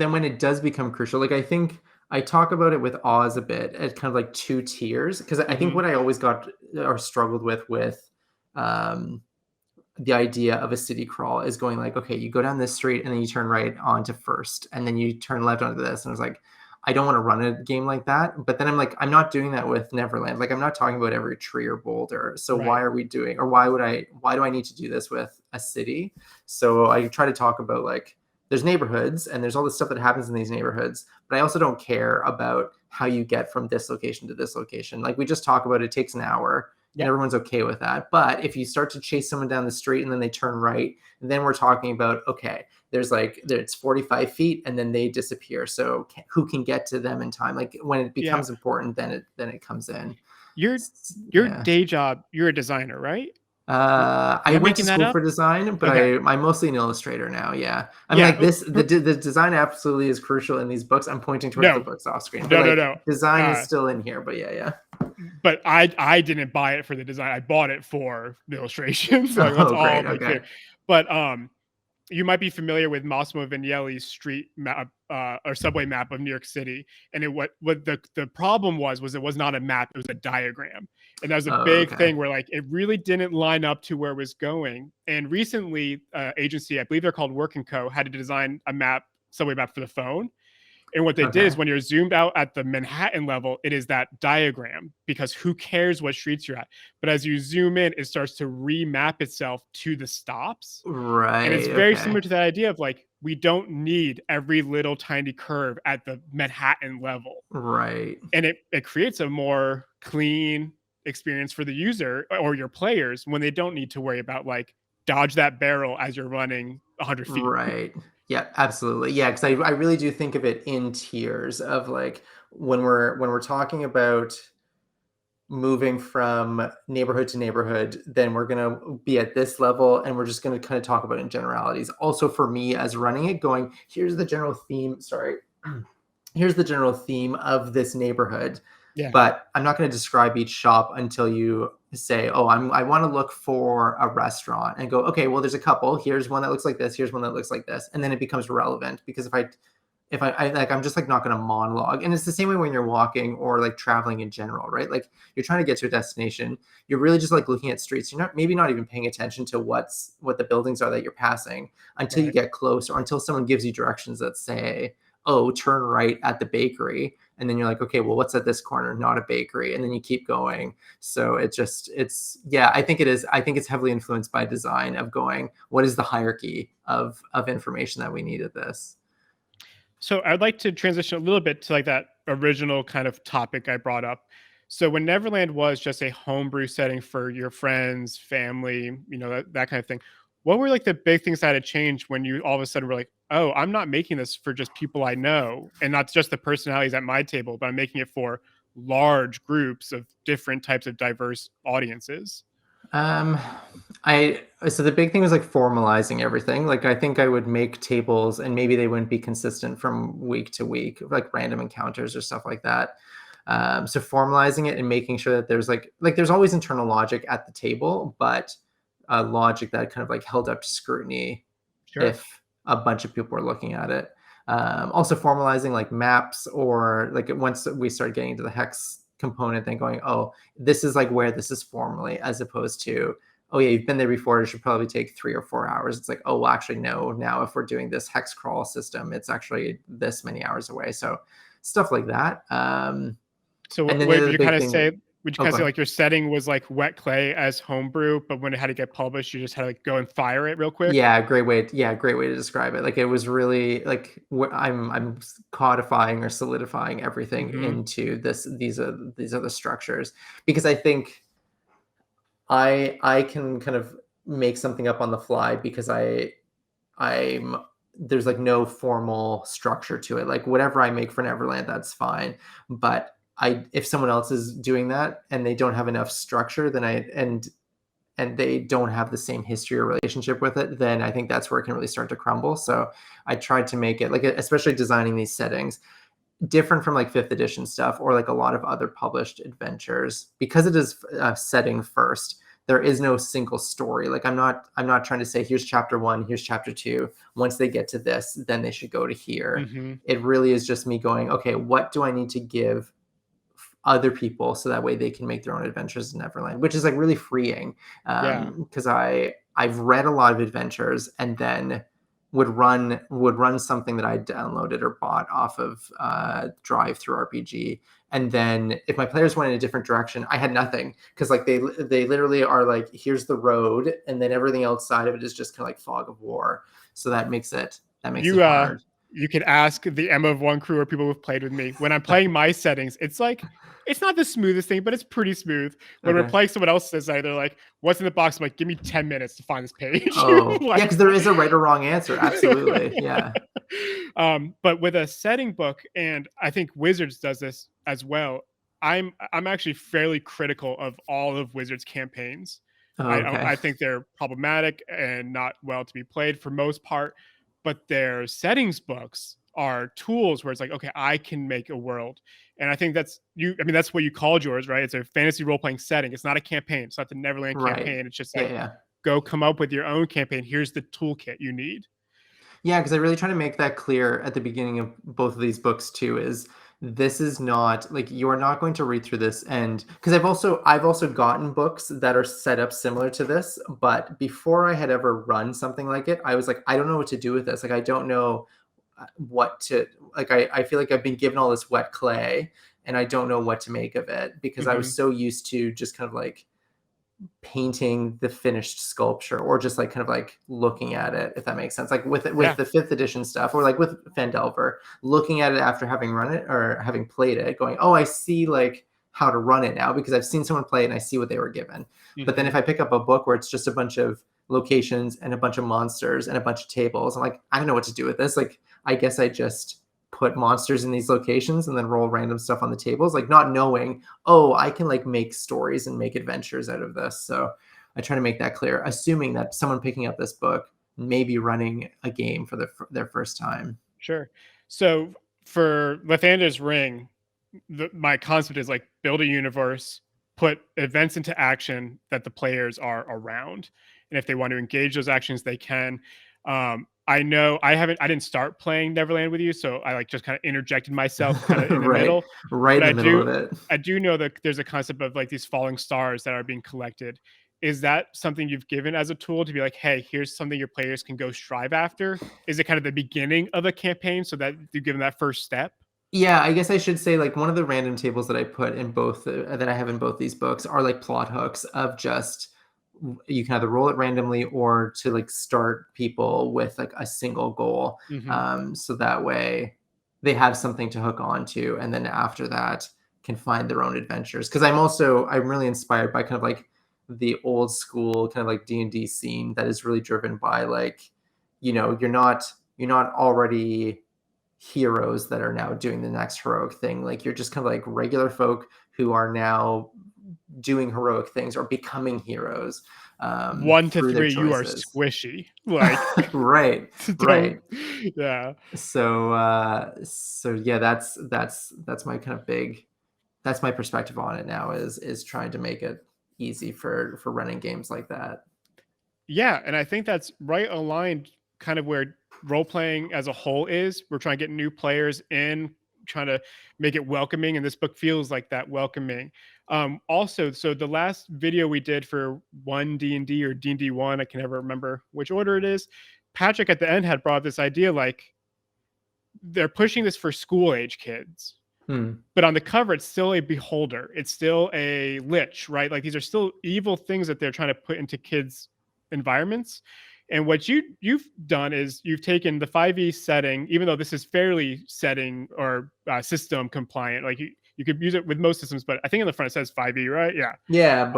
[SPEAKER 2] then when it does become crucial, like I think I talk about it with Oz a bit at kind of like 2 tiers. Because I think what I always got or struggled with the idea of a city crawl is going like, okay, you go down this street and then you turn right onto First, and then you turn left onto this. And I was like, I don't want to run a game like that. But then I'm like, I'm not doing that with Neverland. Like I'm not talking about every tree or boulder. So why are we doing, or why do I need to do this with a city? So I try to talk about like, there's neighborhoods and there's all this stuff that happens in these neighborhoods, but I also don't care about how you get from this location to this location. Like we just talk about it takes an hour. And everyone's okay with that. But if you start to chase someone down the street and then they turn right, and then we're talking about, okay, it's 45 feet and then they disappear. So who can get to them in time? Like when it becomes important, then it comes in.
[SPEAKER 3] Your day job, you're a designer, right?
[SPEAKER 2] I went to school for design, but I'm mostly an illustrator now. Yeah. I mean, like the design absolutely is crucial in these books. I'm pointing towards the books off screen.
[SPEAKER 3] No.
[SPEAKER 2] Design is still in here, but yeah.
[SPEAKER 3] But I didn't buy it for the design. I bought it for the illustrations. Like, let's all be clear. But you might be familiar with Massimo Vignelli's street map or subway map of New York City. And what the problem was it was not a map, it was a diagram. And that was a big thing where like it really didn't line up to where it was going. And recently, agency, I believe they're called Work & Co, had to design a subway map for the phone. And what they did is when you're zoomed out at the Manhattan level, it is that diagram because who cares what streets you're at? But as you zoom in, it starts to remap itself to the stops.
[SPEAKER 2] Right.
[SPEAKER 3] And it's very similar to that idea of like, we don't need every little tiny curve at the Manhattan level.
[SPEAKER 2] Right.
[SPEAKER 3] And it creates a more clean experience for the user or your players when they don't need to worry about like dodge that barrel as you're running 100 feet.
[SPEAKER 2] Right. Yeah, absolutely. Yeah, because I really do think of it in tiers of like when we're talking about moving from neighborhood to neighborhood, then we're going to be at this level and we're just going to kind of talk about it in generalities. Also for me as running it, going, here's the general theme. Sorry. here's the general theme of this neighborhood.
[SPEAKER 3] Yeah.
[SPEAKER 2] But I'm not going to describe each shop until you say, oh, I want to look for a restaurant, and go, okay, well, there's a couple. Here's one that looks like this. Here's one that looks like this. And then it becomes relevant, because if I like, I'm just like not going to monologue. And it's the same way when you're walking or like traveling in general, right? Like you're trying to get to a destination. You're really just like looking at streets. You're maybe not even paying attention to what the buildings are that you're passing until you get close, or until someone gives you directions that say, oh, turn right at the bakery. And then you're like, okay, well, what's at this corner? Not a bakery. And then you keep going. So I think it is. I think it's heavily influenced by design of going, what is the hierarchy of information that we need at this?
[SPEAKER 3] So I'd like to transition a little bit to like that original kind of topic I brought up. So when Neverland was just a homebrew setting for your friends, family, that kind of thing, what were like the big things that had changed when you all of a sudden were like, oh, I'm not making this for just people I know and not just the personalities at my table, but I'm making it for large groups of different types of diverse audiences?
[SPEAKER 2] So the big thing was like formalizing everything. Like I think I would make tables, and maybe they wouldn't be consistent from week to week, like random encounters or stuff like that. So formalizing it and making sure that there's like there's always internal logic at the table, but logic that kind of like held up to scrutiny if a bunch of people are looking at it. Also formalizing like maps, or like once we start getting into the hex component, then going, oh, this is like where this is formally, as opposed to, oh yeah, you've been there before, it should probably take 3 or 4 hours. It's like, oh, well, actually no, now if we're doing this hex crawl system, it's actually this many hours away. So stuff like that.
[SPEAKER 3] So
[SPEAKER 2] and then
[SPEAKER 3] would
[SPEAKER 2] the
[SPEAKER 3] you
[SPEAKER 2] big
[SPEAKER 3] kind of
[SPEAKER 2] thing-
[SPEAKER 3] say, would you
[SPEAKER 2] Oh,
[SPEAKER 3] kind of
[SPEAKER 2] go
[SPEAKER 3] say
[SPEAKER 2] ahead.
[SPEAKER 3] like your setting was like wet clay as homebrew, but when it had to get published, you just had to like go and fire it real quick?
[SPEAKER 2] Yeah, great way to describe it. Like it was really like I'm codifying or solidifying everything
[SPEAKER 3] Mhm.
[SPEAKER 2] into this. These are the structures, because I think I can kind of make something up on the fly, because I'm there's like no formal structure to it. Like whatever I make for Neverland, that's fine. But if someone else is doing that and they don't have enough structure, then and they don't have the same history or relationship with it, then I think that's where it can really start to crumble. So I tried to make it like, especially designing these settings, different from like fifth edition stuff or like a lot of other published adventures, because it is setting first. There is no single story. Like I'm not trying to say, here's chapter 1, here's chapter 2. Once they get to this, then they should go to here.
[SPEAKER 3] Mhm.
[SPEAKER 2] It really is just me going, okay, what do I need to give other people so that way they can make their own adventures in Neverland, which is like really freeing.
[SPEAKER 3] Yeah.
[SPEAKER 2] Because I've read a lot of adventures and then would run something that I downloaded or bought off of Drive Through RPG, and then if my players went in a different direction, I had nothing, because like they literally are like, here's the road, and then everything outside of it is just kind of like fog of war. So that makes it hard.
[SPEAKER 3] You could ask the M of One crew or people who've played with me. When I'm playing my settings, it's like it's not the smoothest thing, but it's pretty smooth. When we're
[SPEAKER 2] Okay.
[SPEAKER 3] playing someone else's, they're like, "What's in the box?" I'm like, "Give me 10 minutes to find this page."
[SPEAKER 2] Oh,
[SPEAKER 3] Like-
[SPEAKER 2] yeah, because there is a right or wrong answer. Absolutely, yeah.
[SPEAKER 3] But with a setting book, and I think Wizards does this as well. I'm actually fairly critical of all of Wizards campaigns.
[SPEAKER 2] Oh, okay.
[SPEAKER 3] I think they're problematic and not well to be played for most part, but their settings books are tools where it's like, okay, I can make a world. And I think that's that's what you called yours, right? It's a fantasy role-playing setting. It's not a campaign. It's not the Neverland
[SPEAKER 2] Right.
[SPEAKER 3] campaign. It's just
[SPEAKER 2] Yeah,
[SPEAKER 3] like,
[SPEAKER 2] yeah.
[SPEAKER 3] go come up with your own campaign. Here's the toolkit you need.
[SPEAKER 2] Yeah, because I really try to make that clear at the beginning of both of these books too, is this is not like, you are not going to read through this, and because I've also gotten books that are set up similar to this, but before I had ever run something like it, I was like, I don't know what to do with this. Like I don't know what to like. I feel like I've been given all this wet clay and I don't know what to make of it, because I was so used to just kind of like painting the finished sculpture, or just like kind of like looking at it, if that makes sense, like with the fifth edition stuff, or like with Phandelver, looking at it after having run it or having played it, going, oh, I see like how to run it now, because I've seen someone play it and I see what they were given. But then if I pick up a book where it's just a bunch of locations and a bunch of monsters and a bunch of tables, I'm like, I don't know what to do with this. Like, I guess I just put monsters in these locations and then roll random stuff on the tables, like not knowing, oh, I can like make stories and make adventures out of this. So I try to make that clear, assuming that someone picking up this book may be running a game for their first time.
[SPEAKER 3] Sure. So for Lathander's Ring, my concept is like build a universe, put events into action that the players are around, and if they want to engage those actions, they can. I know I didn't start playing Neverland with you, so I like just kind of interjected myself kind of in the
[SPEAKER 2] right,
[SPEAKER 3] middle.
[SPEAKER 2] right
[SPEAKER 3] But
[SPEAKER 2] in the middle of it.
[SPEAKER 3] I do know that there's a concept of like these falling stars that are being collected. Is that something you've given as a tool to be like, hey, here's something your players can go strive after? Is it kind of the beginning of a campaign so that you give them that first step?
[SPEAKER 2] Yeah, I guess I should say like one of the random tables that I put in both that I have in both these books are like plot hooks of just you can either roll it randomly or to like start people with like a single goal. So that way they have something to hook on to, and then after that can find their own adventures. Because I'm really inspired by kind of like the old school kind of like D&D scene that is really driven by like, you're not already heroes that are now doing the next heroic thing. Like you're just kind of like regular folk who are now doing heroic things or becoming heroes
[SPEAKER 3] 1 to
[SPEAKER 2] through their
[SPEAKER 3] 3, you are
[SPEAKER 2] choices.
[SPEAKER 3] squishy. Like
[SPEAKER 2] right.
[SPEAKER 3] Yeah.
[SPEAKER 2] So yeah, that's my kind of that's my perspective on it now is trying to make it easy for running games like that.
[SPEAKER 3] Yeah, and I think that's right aligned kind of where role playing as a whole is. We're trying to get new players in, trying to make it welcoming, and this book feels like that welcoming. Also, so the last video we did for 1D&D or D&D 1, I can never remember which order it is, Patrick at the end had brought this idea like they're pushing this for school age kids. But on the cover, it's still a beholder. It's still a lich, right? Like these are still evil things that they're trying to put into kids' environments. And what you've done is you've taken the 5e setting, even though this is fairly setting or system compliant. Like you could use it with most systems, but I think in the front it says 5e, right? Yeah.
[SPEAKER 2] Yeah.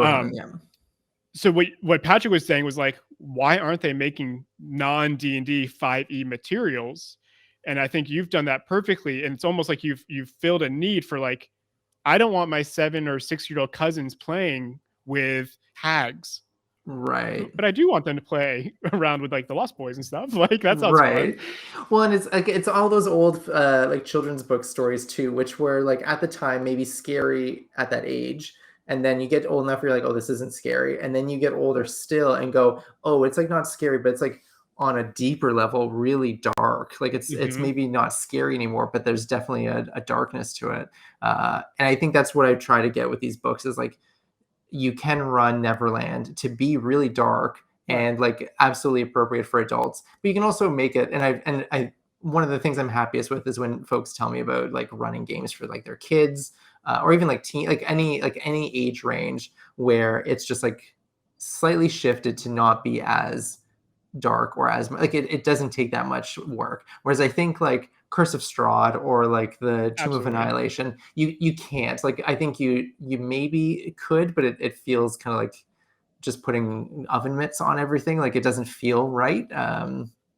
[SPEAKER 3] So what Patrick was saying was like, why aren't they making non-D&D 5e materials? And I think you've done that perfectly. And it's almost like you've filled a need for like, I don't want my 7 or 6-year-old cousins playing with hags.
[SPEAKER 2] Right.
[SPEAKER 3] But I do want them to play around with like the Lost Boys and stuff. Like that sounds
[SPEAKER 2] right.
[SPEAKER 3] fun.
[SPEAKER 2] Well, and it's all those old like children's book stories too, which were like at the time maybe scary at that age. And then you get old enough, you're like, oh, this isn't scary. And then you get older still and go, oh, it's like not scary, but it's like on a deeper level, really dark. Like it's maybe not scary anymore, but there's definitely a darkness to it. And I think that's what I try to get with these books is like, you can run Neverland to be really dark and like absolutely appropriate for adults, but you can also make it. And I one of the things I'm happiest with is when folks tell me about like running games for like their kids or even like teen, like any age range where it's just like slightly shifted to not be as dark or as like it doesn't take that much work. Whereas I think like Curse of Strahd or like the Tomb of Annihilation, you can't. Like I think you maybe could, but it feels kind of like just putting oven mitts on everything. Like it doesn't feel right.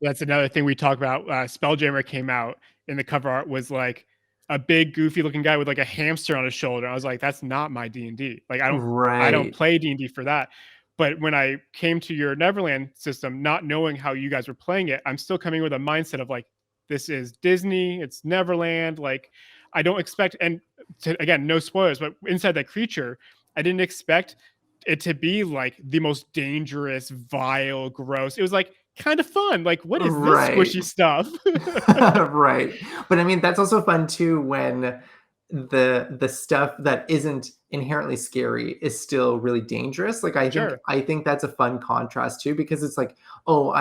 [SPEAKER 3] That's another thing we talk about. Spelljammer came out and the cover art was like a big goofy looking guy with like a hamster on his shoulder. I was like, that's not my D&D. Like I don't play D&D for that. But when I came to your Neverland system, not knowing how you guys were playing it, I'm still coming with a mindset of like, this is Disney, it's Neverland. Like, I don't expect, and again, no spoilers, but inside that creature, I didn't expect it to be like the most dangerous, vile, gross. It was like kind of fun. Like, what is this squishy stuff?
[SPEAKER 2] Right. But I mean, that's also fun too when the stuff that isn't inherently scary is still really dangerous. Like I think that's a fun contrast too, because it's like, oh,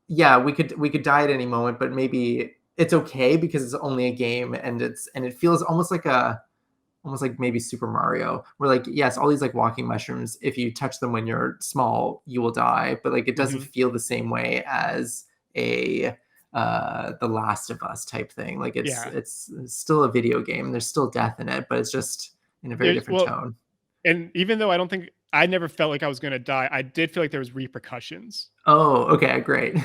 [SPEAKER 2] we could die at any moment, but maybe it's okay because it's only a game and it feels almost like maybe Super Mario, where like, yes, all these like walking mushrooms, if you touch them when you're small, you will die, but like it doesn't feel the same way as a The Last of Us type thing. Like it's still a video game. There's still death in it, but it's just in a very different tone.
[SPEAKER 3] And even though I never felt like I was going to die, I did feel like there was repercussions.
[SPEAKER 2] Oh, okay, great.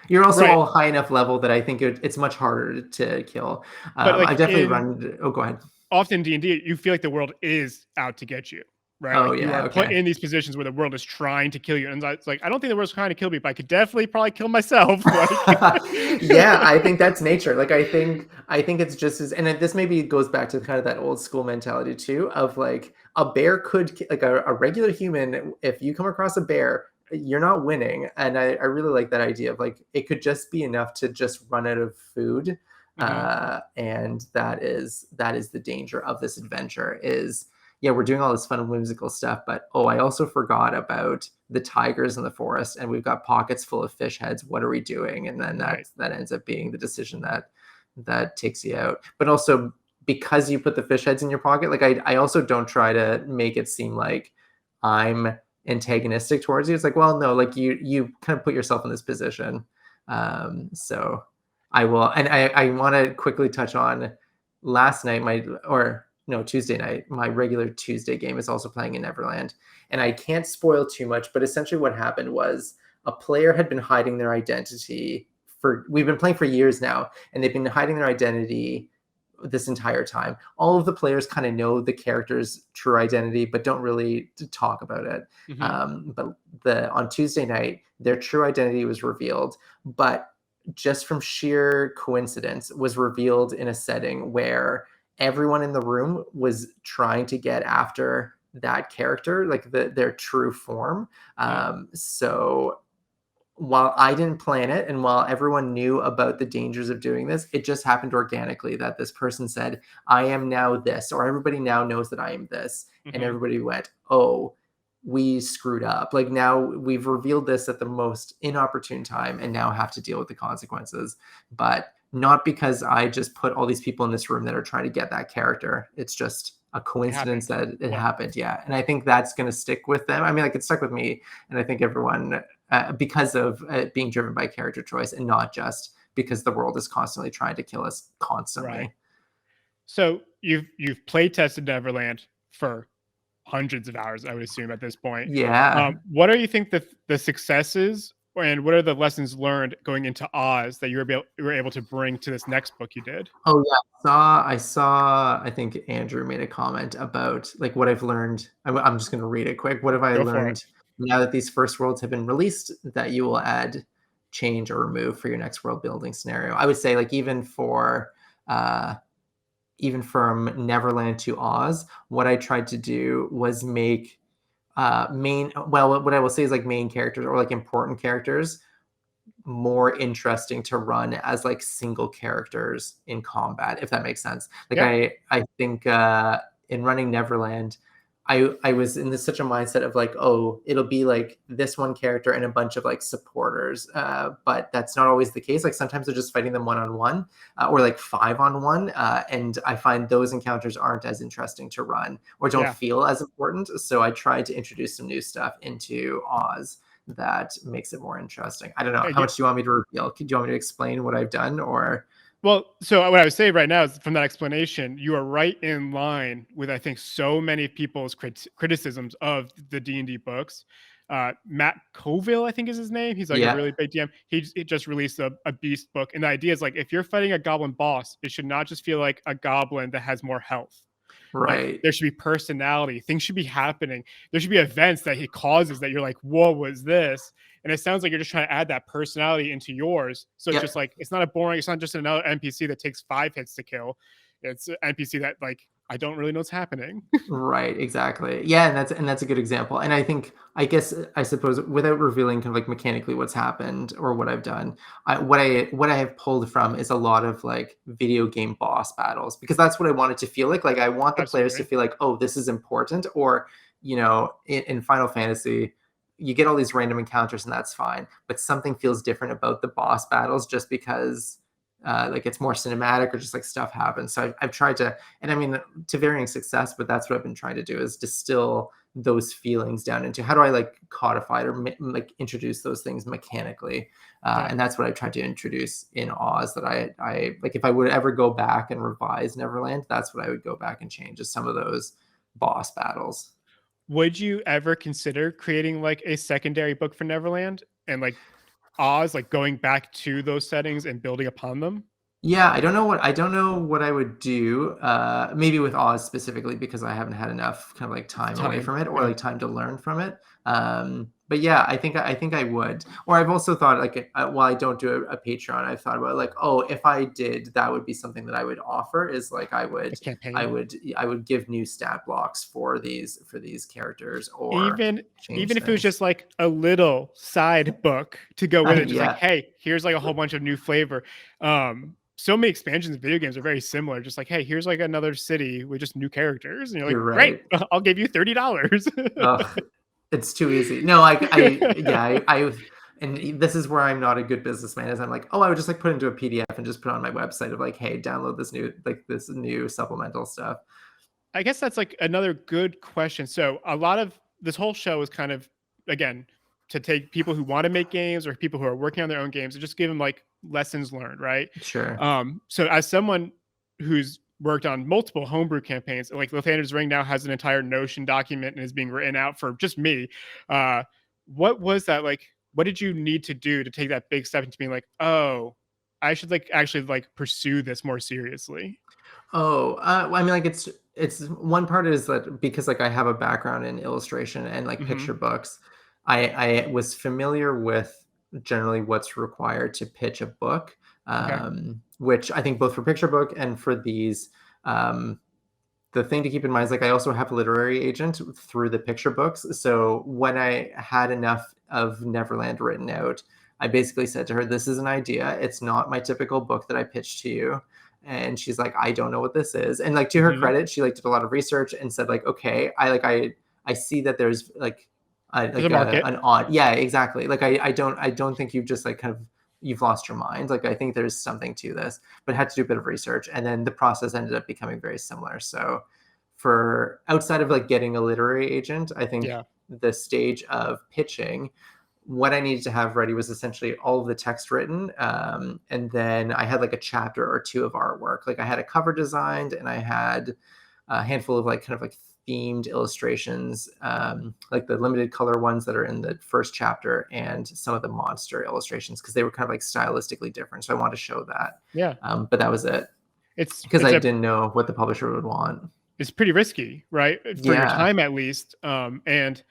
[SPEAKER 2] You're also all high enough level that I think it's much harder to kill. But like I definitely run. Oh, go ahead.
[SPEAKER 3] Often D&D, you feel like the world is out to get you. right?
[SPEAKER 2] Oh
[SPEAKER 3] Like you
[SPEAKER 2] yeah,
[SPEAKER 3] are put
[SPEAKER 2] okay.
[SPEAKER 3] in these positions where the world is trying to kill you, and it's like I don't think the world's trying to kill me, but I could definitely probably kill myself. Like,
[SPEAKER 2] Yeah, I think that's nature. Like I think it's just as, and this maybe goes back to kind of that old school mentality too, of like a bear could like a regular human, if you come across a bear, you're not winning. And I really like that idea of like it could just be enough to just run out of food.
[SPEAKER 3] Mhm.
[SPEAKER 2] And that is the danger of this adventure is, yeah, we're doing all this fun whimsical stuff, but oh, I also forgot about the tigers in the forest, and we've got pockets full of fish heads. What are we doing? And then
[SPEAKER 3] Right.
[SPEAKER 2] that ends up being the decision that takes you out. But also because you put the fish heads in your pocket, like I also don't try to make it seem like I'm antagonistic towards you. It's like, well, no, like you kind of put yourself in this position. So I will, and I want to quickly touch on last night, Tuesday night, my regular Tuesday game is also playing in Neverland. And I can't spoil too much, but essentially what happened was a player had been hiding their identity we've been playing for years now, and they've been hiding their identity this entire time. All of the players kind of know the character's true identity, but don't really talk about it.
[SPEAKER 3] Mhm.
[SPEAKER 2] But on Tuesday night, their true identity was revealed, but just from sheer coincidence, was revealed in a setting where everyone in the room was trying to get after that character, like their true form.
[SPEAKER 3] Oh,
[SPEAKER 2] So while I didn't plan it and while everyone knew about the dangers of doing this, it just happened organically that this person said, I am now this, or everybody now knows that I am this. And
[SPEAKER 3] mhm.
[SPEAKER 2] everybody went, oh, we screwed up. Like now we've revealed this at the most inopportune time and now have to deal with the consequences. But not because I just put all these people in this room that are trying to get that character. It's just a
[SPEAKER 3] It
[SPEAKER 2] coincidence
[SPEAKER 3] happened.
[SPEAKER 2] that it
[SPEAKER 3] Yeah.
[SPEAKER 2] happened. Yeah. And I think that's going to stick with them. I mean, like it stuck with me. And I think everyone, because of being driven by character choice and not just because the world is constantly trying to kill us
[SPEAKER 3] Right.
[SPEAKER 2] constantly.
[SPEAKER 3] So you've play tested Neverland for hundreds of hours, I would assume at this point.
[SPEAKER 2] Yeah.
[SPEAKER 3] What do you think the successes and what are the lessons learned going into Oz that you were able to bring to this next book you did?
[SPEAKER 2] Oh yeah. I think Andrew made a comment about like what I've learned. I'm just going to read it quick. What have I
[SPEAKER 3] Go for it.
[SPEAKER 2] learned now that these first worlds have been released that you will add, change, or remove for your next world building scenario? I would say like uh, even from Neverland to Oz, what I tried to do was make what I will say is like main characters or like important characters more interesting to run as like single characters in combat, if that makes sense. Like
[SPEAKER 3] Yeah.
[SPEAKER 2] I think in running Neverland, I was in this such a mindset of like, oh, it'll be like this one character and a bunch of like supporters, but that's not always the case. Like sometimes they're just fighting them one-on-one, or like 5-on-1, and I find those encounters aren't as interesting to run or don't
[SPEAKER 3] Yeah.
[SPEAKER 2] feel as important. So I tried to introduce some new stuff into Oz that makes it more interesting. I don't know. How
[SPEAKER 3] Yeah.
[SPEAKER 2] much do you want me to reveal? Do you want me to explain what I've done or?
[SPEAKER 3] Well, so what I would say right now is from that explanation, you are right in line with I think so many people's criticisms of the D&D books. Matt Colville, I think is his name. He's like a
[SPEAKER 2] Yeah,
[SPEAKER 3] really big DM. He just released a beast book, and the idea is like if you're fighting a goblin boss, it should not just feel like a goblin that has more health. Like
[SPEAKER 2] right.
[SPEAKER 3] there should be personality. Things should be happening. There should be events that he causes that you're like, "Whoa, was this?" And it sounds like you're just trying to add that personality into yours. So it's just
[SPEAKER 2] Yep.
[SPEAKER 3] like it's not a boring. It's not just another NPC that takes 5 hits to kill. It's an NPC that like I don't really know what's happening.
[SPEAKER 2] Right, exactly. Yeah, and that's a good example. And I guess I suppose without revealing kind of like mechanically what's happened or what I've done, what I have pulled from is a lot of like video game boss battles because that's what I want it to feel like. Like I want the players to
[SPEAKER 3] Absolutely.
[SPEAKER 2] feel like, oh, this is important. Or in Final Fantasy, you get all these random encounters and that's fine, but something feels different about the boss battles just because like it's more cinematic or just like stuff happens. So I've tried to, and I mean to varying success, but that's what I've been trying to do is distill those feelings down into how do I like codify it or like introduce those things mechanically.
[SPEAKER 3] Yeah.
[SPEAKER 2] And that's what I tried to introduce in Oz that I like if I would ever go back and revise Neverland, that's what I would go back and change is some of those boss battles.
[SPEAKER 3] Would you ever consider creating like a secondary book for Neverland and like Oz, like going back to those settings and building upon them?
[SPEAKER 2] Yeah, I don't know what I would do. Maybe with Oz specifically because I haven't had enough kind of like time away from it or
[SPEAKER 3] Yeah.
[SPEAKER 2] like time to learn from it. But yeah, I think I would. Or I've also thought like while I don't do a Patreon, I've thought about like, oh, if I did, that would be something that I would offer is like
[SPEAKER 3] This
[SPEAKER 2] I
[SPEAKER 3] campaign.
[SPEAKER 2] would give new stat blocks for these characters or
[SPEAKER 3] Even
[SPEAKER 2] change
[SPEAKER 3] even if it was
[SPEAKER 2] things.
[SPEAKER 3] just like a little side book to go with it, just like,
[SPEAKER 2] Yeah,
[SPEAKER 3] hey, here's like a whole bunch of new flavor. So many expansions in video games are very similar. Just like, hey, here's like another city with just new characters, and you're like,
[SPEAKER 2] you're
[SPEAKER 3] great,
[SPEAKER 2] right.
[SPEAKER 3] I'll give you $30.
[SPEAKER 2] Ugh, it's too easy. No, yeah, and this is where I'm not a good businessman. Is I'm like, oh, I would just like put it into a PDF and just put it on my website of like, hey, download this new supplemental stuff.
[SPEAKER 3] I guess that's like another good question. So a lot of this whole show is kind of, again, to take people who want to make games or people who are working on their own games and just give them like lessons learned, right?
[SPEAKER 2] Sure.
[SPEAKER 3] So as someone who's worked on multiple homebrew campaigns, like Lathander's Ring now has an entire Notion document and is being written out for just me. What was that like? What did you need to do to take that big step into being like, oh, I should like actually like pursue this more seriously?
[SPEAKER 2] Oh, well, I mean, like it's one part is that because like I have a background in illustration and like
[SPEAKER 3] Mm-hmm.
[SPEAKER 2] picture books, I was familiar with generally what's required to pitch a book,
[SPEAKER 3] Okay.
[SPEAKER 2] which I think both for picture book and for these the thing to keep in mind is like I also have a literary agent through the picture books. So when I had enough of Neverland written out, I basically said to her, "This is an idea. It's not my typical book that I pitched to you." And she's like, "I don't know what this is." And like to her
[SPEAKER 3] Mm-hmm.
[SPEAKER 2] credit, she like did a lot of research and said like, "Okay, I see that there's like
[SPEAKER 3] There's a market.
[SPEAKER 2] an odd yeah exactly like I don't think you've just like kind of you've lost your mind like I think there's something to this but had to do a bit of research and then the process ended up becoming very similar so for outside of like getting a literary agent I think
[SPEAKER 3] Yeah.
[SPEAKER 2] the stage of pitching what I needed to have ready was essentially all of the text written and then I had like a chapter or two of artwork like I had a cover designed and I had a handful of like kind of like themed illustrations, like the limited color ones that are in the first chapter, and some of the monster illustrations because they were kind of like stylistically different. So I wanted to show that,
[SPEAKER 3] Yeah.
[SPEAKER 2] but that was it
[SPEAKER 3] It's
[SPEAKER 2] because
[SPEAKER 3] it's
[SPEAKER 2] I
[SPEAKER 3] a
[SPEAKER 2] didn't know what the publisher would want.
[SPEAKER 3] it's pretty risky, right? For your
[SPEAKER 2] Yeah,
[SPEAKER 3] time at least. And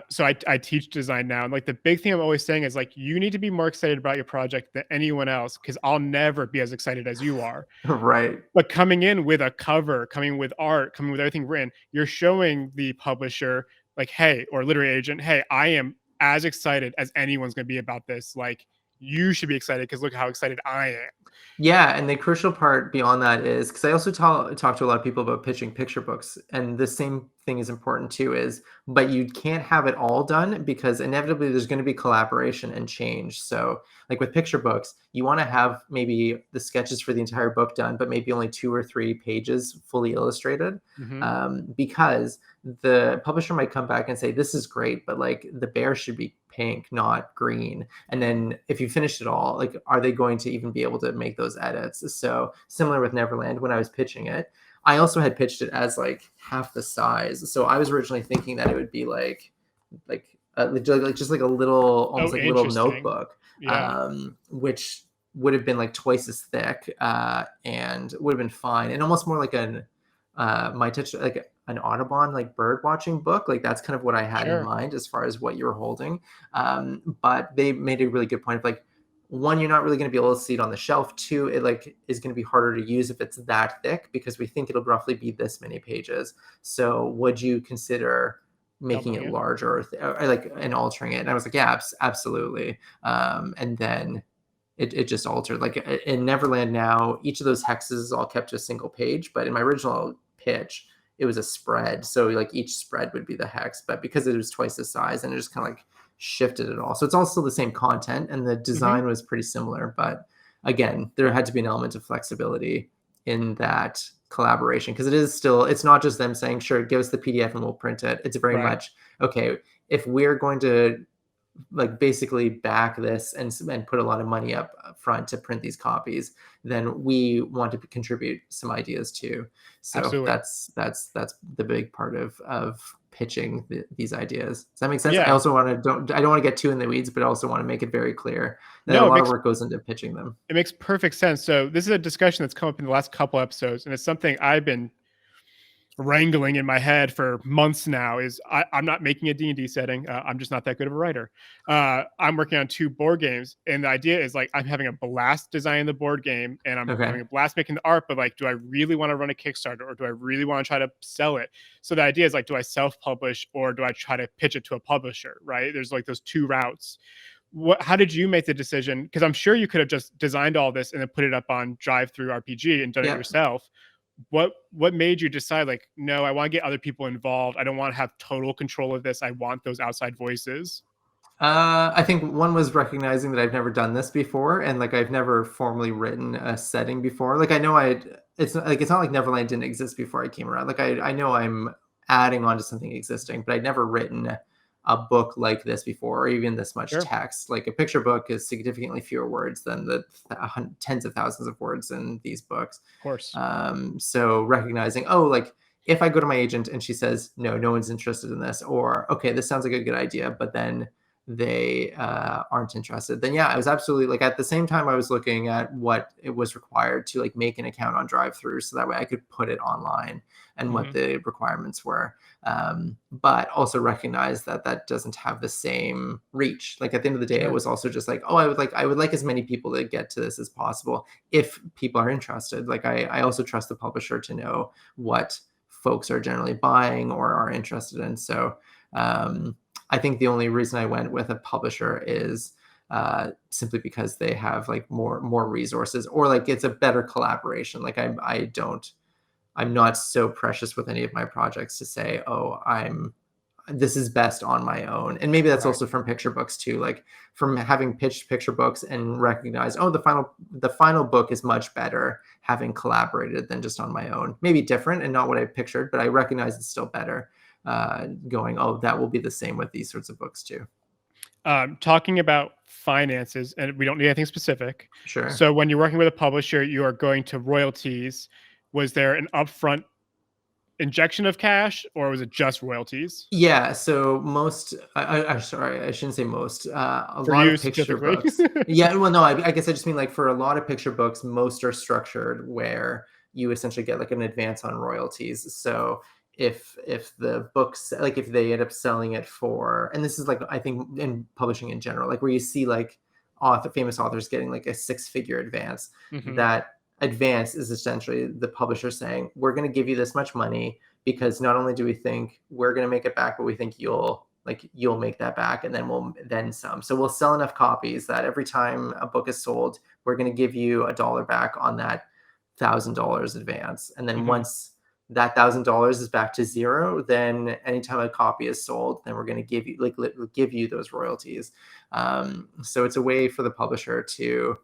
[SPEAKER 3] so I teach design now. And like the big thing I'm always saying is like you need to be more excited about your project than anyone else because I'll never be as excited as you are.
[SPEAKER 2] right.
[SPEAKER 3] But coming in with a cover, coming with art, coming with everything written, you're showing the publisher, like, hey, or literary agent, hey, I am as excited as anyone's going to be about this. Like, you should be excited because look how excited I am.
[SPEAKER 2] Yeah, and the crucial part beyond that is because I also talk to a lot of people about pitching picture books, and the same thing is important too. Is but you can't have it all done because inevitably there's going to be collaboration and change. So, like with picture books, you want to have maybe the sketches for the entire book done, but maybe only 2 or 3 pages fully illustrated,
[SPEAKER 3] Mm-hmm.
[SPEAKER 2] because the publisher might come back and say this is great, but like the bear should be pink, not green. And then if you finished it all, like, are they going to even be able to make those edits? So similar with Neverland, when I was pitching it, I also had pitched it as like half the size. So I was originally thinking that it would be like just like a little,
[SPEAKER 3] Oh,
[SPEAKER 2] almost like little
[SPEAKER 3] interesting.
[SPEAKER 2] notebook,
[SPEAKER 3] Yeah.
[SPEAKER 2] which would have been like twice as thick and would have been fine and almost more like an my touch like an Audubon like bird watching book. Like that's kind of what I had in
[SPEAKER 3] Sure.
[SPEAKER 2] mind as far as what you were holding. But they made a really good point of like one, you're not really going to be able to see it on the shelf. Two, it like is going to be harder to use if it's that thick because we think it'll roughly be this many pages. So would you consider making
[SPEAKER 3] Doubling
[SPEAKER 2] it
[SPEAKER 3] it.
[SPEAKER 2] larger or like and altering it? And I was like, yeah, absolutely. And then it just altered. Like in Neverland now, each of those hexes is all kept to a single page, but in my original pitch, it was a spread. So like each spread would be the hex, but because it was twice the size and it just kind of like shifted it all. So it's all still the same content and the
[SPEAKER 3] Mm-hmm.
[SPEAKER 2] design was pretty similar, but again, there had to be an element of flexibility in that collaboration because it is still it's not just them saying sure give us the PDF and we'll print it. It's very
[SPEAKER 3] Right.
[SPEAKER 2] much okay if we're going to like basically back this and put a lot of money up front to print these copies, then we want to contribute some ideas too. So
[SPEAKER 3] Absolutely.
[SPEAKER 2] that's the big part of pitching these ideas. Does that make sense?
[SPEAKER 3] Yeah.
[SPEAKER 2] I also I don't want to get too in the weeds, but I also want to make it very clear that
[SPEAKER 3] No,
[SPEAKER 2] a lot of work goes into pitching them.
[SPEAKER 3] It makes perfect sense. So this is a discussion that's come up in the last couple episodes, and it's something I've been wrangling in my head for months now. Is I'm not making a D&D setting. I'm just not that good of a writer. I'm working on 2 board games, and the idea is like I'm having a blast designing the board game, and I'm having a blast making the art. But like, do I really want to run a Kickstarter, or do I really want to try to sell it? So the idea is like, do I self-publish, or do I try to pitch it to a publisher? Right? There's like those 2 routes. How did you make the decision? Because I'm sure you could have just designed all this and then put it up on Drive-Thru RPG and done it yourself. What made you decide like, no, I want to get other people involved, I don't want to have total control of this, I want those outside voices?
[SPEAKER 2] I think one was recognizing that I've never done this before, and like I've never formally written a setting before. Like I know it's not like Neverland didn't exist before I came around. Like I know I'm adding on to something existing, but I'd never written a book like this before, or even this much text. Like a picture book is significantly fewer words than the tens of thousands of words in these books.
[SPEAKER 3] Of course.
[SPEAKER 2] So recognizing, oh, like if I go to my agent and she says, no one's interested in this, or okay, this sounds like a good idea, but then they aren't interested, then yeah, I was absolutely like, at the same time I was looking at what it was required to like make an account on Drive-Thru, so that way I could put it online and what the requirements were, but also recognize that that doesn't have the same reach. Like at the end of the day, it was also just like, oh, I would like as many people to get to this as possible if people are interested. Like I also trust the publisher to know what folks are generally buying or are interested in. So I think the only reason I went with a publisher is simply because they have like more resources, or like it's a better collaboration. Like I'm not so precious with any of my projects to say, oh, this is best on my own. And maybe that's also from picture books too, like from having pitched picture books and recognized, oh, the final book is much better having collaborated than just on my own. Maybe different and not what I pictured, but I recognize it's still better. Going, oh, that will be the same with these sorts of books too.
[SPEAKER 3] Talking about finances, and we don't need anything specific.
[SPEAKER 2] Sure.
[SPEAKER 3] So when you're working with a publisher, you are going to royalties. Was there an upfront injection of cash, or was it just royalties?
[SPEAKER 2] Yeah. So most, I'm sorry, I shouldn't say most. A lot of picture books. Yeah. Well, no, I guess I just mean like for a lot of picture books, most are structured where you essentially get like an advance on royalties. So if the books, like if they end up selling it for, and this is like, I think in publishing in general, like where you see like famous authors getting like a 6-figure advance, that advance is essentially the publisher saying, we're going to give you this much money because not only do we think we're going to make it back, but we think you'll make that back, and then some. So we'll sell enough copies that every time a book is sold, we're going to give you $1 back on that $1,000 advance. And then once that $1,000 is back to zero, then anytime a copy is sold, then we're going to give you those royalties. So it's a way for the publisher to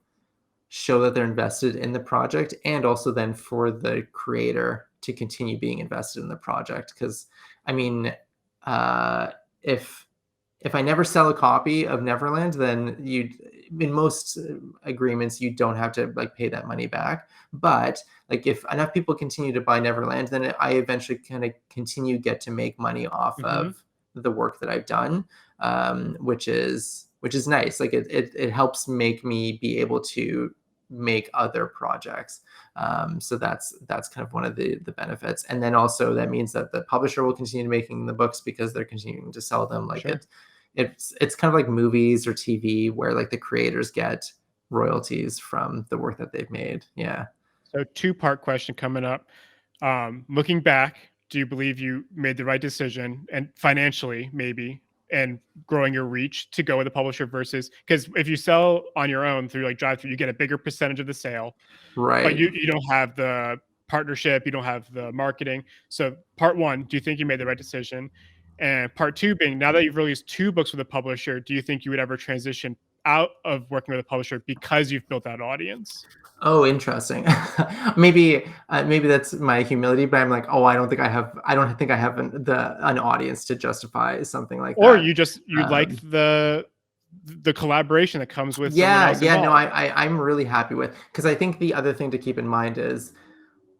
[SPEAKER 2] show that they're invested in the project, and also then for the creator to continue being invested in the project. Because I mean, if I never sell a copy of Neverland, then in most agreements, you don't have to like pay that money back. But like if enough people continue to buy Neverland, then I eventually kind of get to make money off of the work that I've done, which is nice. Like it helps make me be able to make other projects. So that's kind of one of the benefits. And then also that means that the publisher will continue making the books because they're continuing to sell them. Like it's kind of like movies or TV where like the creators get royalties from the work that they've made. Yeah.
[SPEAKER 3] So 2-part question coming up. Looking back, do you believe you made the right decision, and financially maybe, and growing your reach to go with a publisher versus, because if you sell on your own through like Drive-Thru, you get a bigger percentage of the sale,
[SPEAKER 2] right?
[SPEAKER 3] But you don't have the partnership, you don't have the marketing. So part 1, do you think you made the right decision? And part 2 being, now that you've released 2 books with a publisher, do you think you would ever transition out of working with a publisher because you've built that audience?
[SPEAKER 2] Oh, interesting. maybe that's my humility, but I'm like, oh, I don't think I have an audience to justify something like that.
[SPEAKER 3] Or you like the collaboration that comes with someone else involved.
[SPEAKER 2] No, I'm really happy with, because I think the other thing to keep in mind is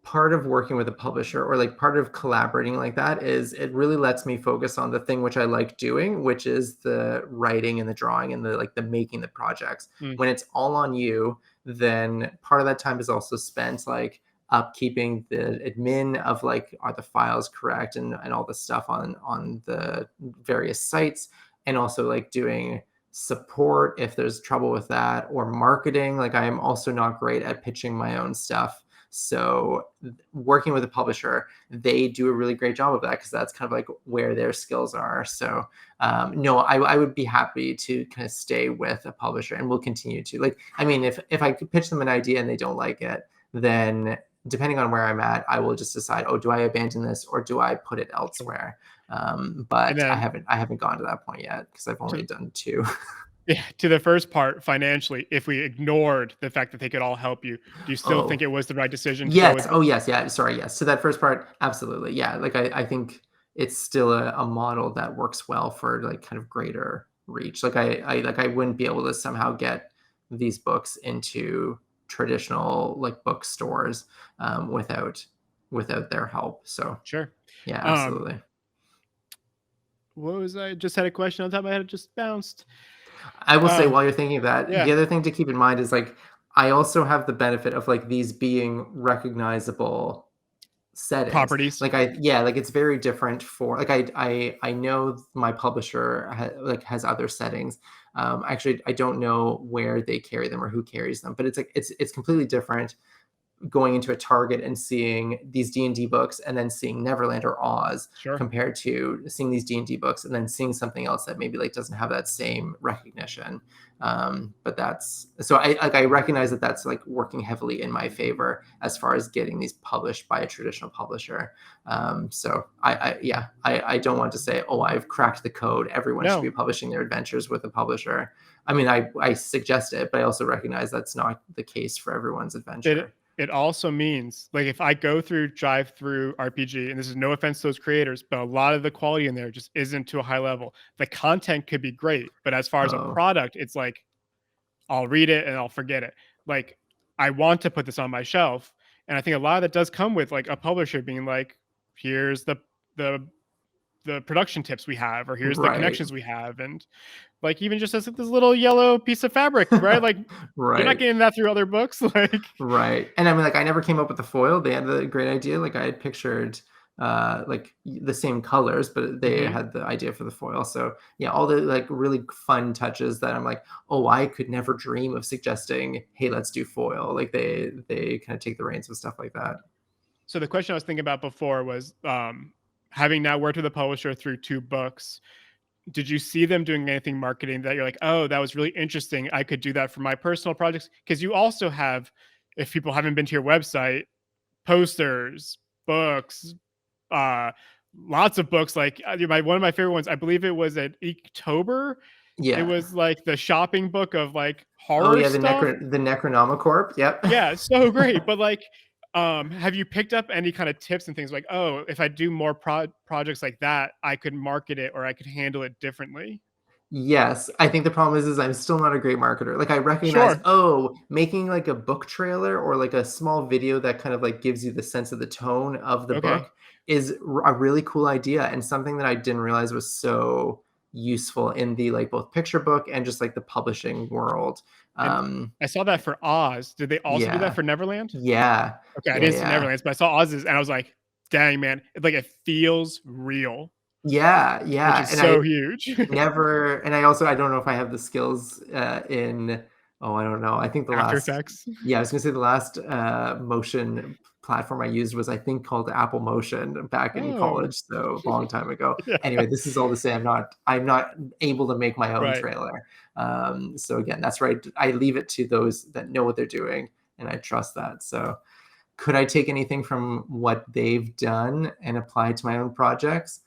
[SPEAKER 2] part of working with a publisher, or like part of collaborating like that, is it really lets me focus on the thing which I like doing, which is the writing and the drawing and the making the projects. When it's all on you, then part of that time is also spent like upkeeping the admin of like, are the files correct, and all the stuff on the various sites, and also like doing support if there's trouble with that, or marketing. Like, I am also not great at pitching my own stuff. So working with a publisher, they do a really great job of that, because that's kind of like where their skills are. So no, I would be happy to kind of stay with a publisher, and we'll continue to. Like, I mean, if I could pitch them an idea and they don't like it, then depending on where I'm at, I will just decide, oh, do I abandon this or do I put it elsewhere? But
[SPEAKER 3] then,
[SPEAKER 2] I haven't gone to that point yet, because I've only done 2.
[SPEAKER 3] Yeah, to the first part, financially, if we ignored the fact that they could all help you, do you still think it was the right decision to go with
[SPEAKER 2] Yes. Oh, yes. Yeah. Sorry. Yes. So that first part, absolutely. Yeah. Like, I think it's still a model that works well for like kind of greater reach. Like, I wouldn't be able to somehow get these books into traditional like bookstores without their help. So
[SPEAKER 3] Sure.
[SPEAKER 2] yeah, absolutely.
[SPEAKER 3] What was I just had a question on top of my head? It just bounced.
[SPEAKER 2] I will say, while you're thinking of that,
[SPEAKER 3] yeah.
[SPEAKER 2] the other thing to keep in mind is like, I also have the benefit of like these being recognizable settings.
[SPEAKER 3] Properties.
[SPEAKER 2] Like, like it's very different for like, I know my publisher has other settings. Actually, I don't know where they carry them or who carries them, but it's like, it's completely different going into a Target and seeing these D&D books and then seeing Neverland or Oz,
[SPEAKER 3] Sure.
[SPEAKER 2] compared to seeing these D&D books and then seeing something else that maybe like doesn't have that same recognition. But that's, so I recognize that that's like working heavily in my favor as far as getting these published by a traditional publisher. So I don't want to say, oh, I've cracked the code, everyone should be publishing their adventures with a publisher. I mean, I suggest it, but I also recognize that's not the case for everyone's adventure.
[SPEAKER 3] It also means, like, if I go through Drive-Through RPG, and this is no offense to those creators, but a lot of the quality in there just isn't to a high level. The content could be great, but as far as a product, it's like, I'll read it and I'll forget it. Like, I want to put this on my shelf, and I think a lot of that does come with like a publisher being like, here's the production tips we have, or here's the connections we have, and like, even just as this little yellow piece of fabric, right? Like, you're not getting that through other books. Like,
[SPEAKER 2] right. And I mean, like, I never came up with the foil. They had the great idea. Like, I had pictured like the same colors, but they had the idea for the foil. So yeah, all the like really fun touches that I'm like, oh, I could never dream of suggesting, hey, let's do foil. Like, they kind of take the reins with stuff like that.
[SPEAKER 3] So the question I was thinking about before was, having now worked with a publisher through 2 books, did you see them doing anything marketing that you're like, oh, that was really interesting, I could do that for my personal projects? Because you also have, if people haven't been to your website, posters, books, lots of books. Like, one of my favorite ones, I believe it was at Inktober.
[SPEAKER 2] Yeah,
[SPEAKER 3] it was like the shopping book of like horror
[SPEAKER 2] the
[SPEAKER 3] stuff.
[SPEAKER 2] the Necronomicorp. Yep.
[SPEAKER 3] Yeah, so great. But like, have you picked up any kind of tips and things like, oh, if I do more projects like that, I could market it or I could handle it differently?
[SPEAKER 2] Yes, I think the problem is I'm still not a great marketer. Like, I recognize, making like a book trailer or like a small video that kind of like gives you the sense of the tone of the book is a really cool idea, and something that I didn't realize was so useful in the like both picture book and just like the publishing world.
[SPEAKER 3] I saw that for Oz. Did they also do that for Neverland?
[SPEAKER 2] Yeah.
[SPEAKER 3] Okay, I didn't see Neverland's, but I saw Oz's, and I was like, dang, man, it feels real.
[SPEAKER 2] Yeah,
[SPEAKER 3] Which is so huge.
[SPEAKER 2] And I don't know if I have the skills in, I don't know. I think the
[SPEAKER 3] After
[SPEAKER 2] last
[SPEAKER 3] Effects.
[SPEAKER 2] Yeah, I was gonna say the last motion platform I used was, I think, called Apple Motion back in college, so a long time ago. Anyway, this is all to say I'm not able to make my own trailer. So again, that's right. I leave it to those that know what they're doing, and I trust that. So could I take anything from what they've done and apply it to my own projects?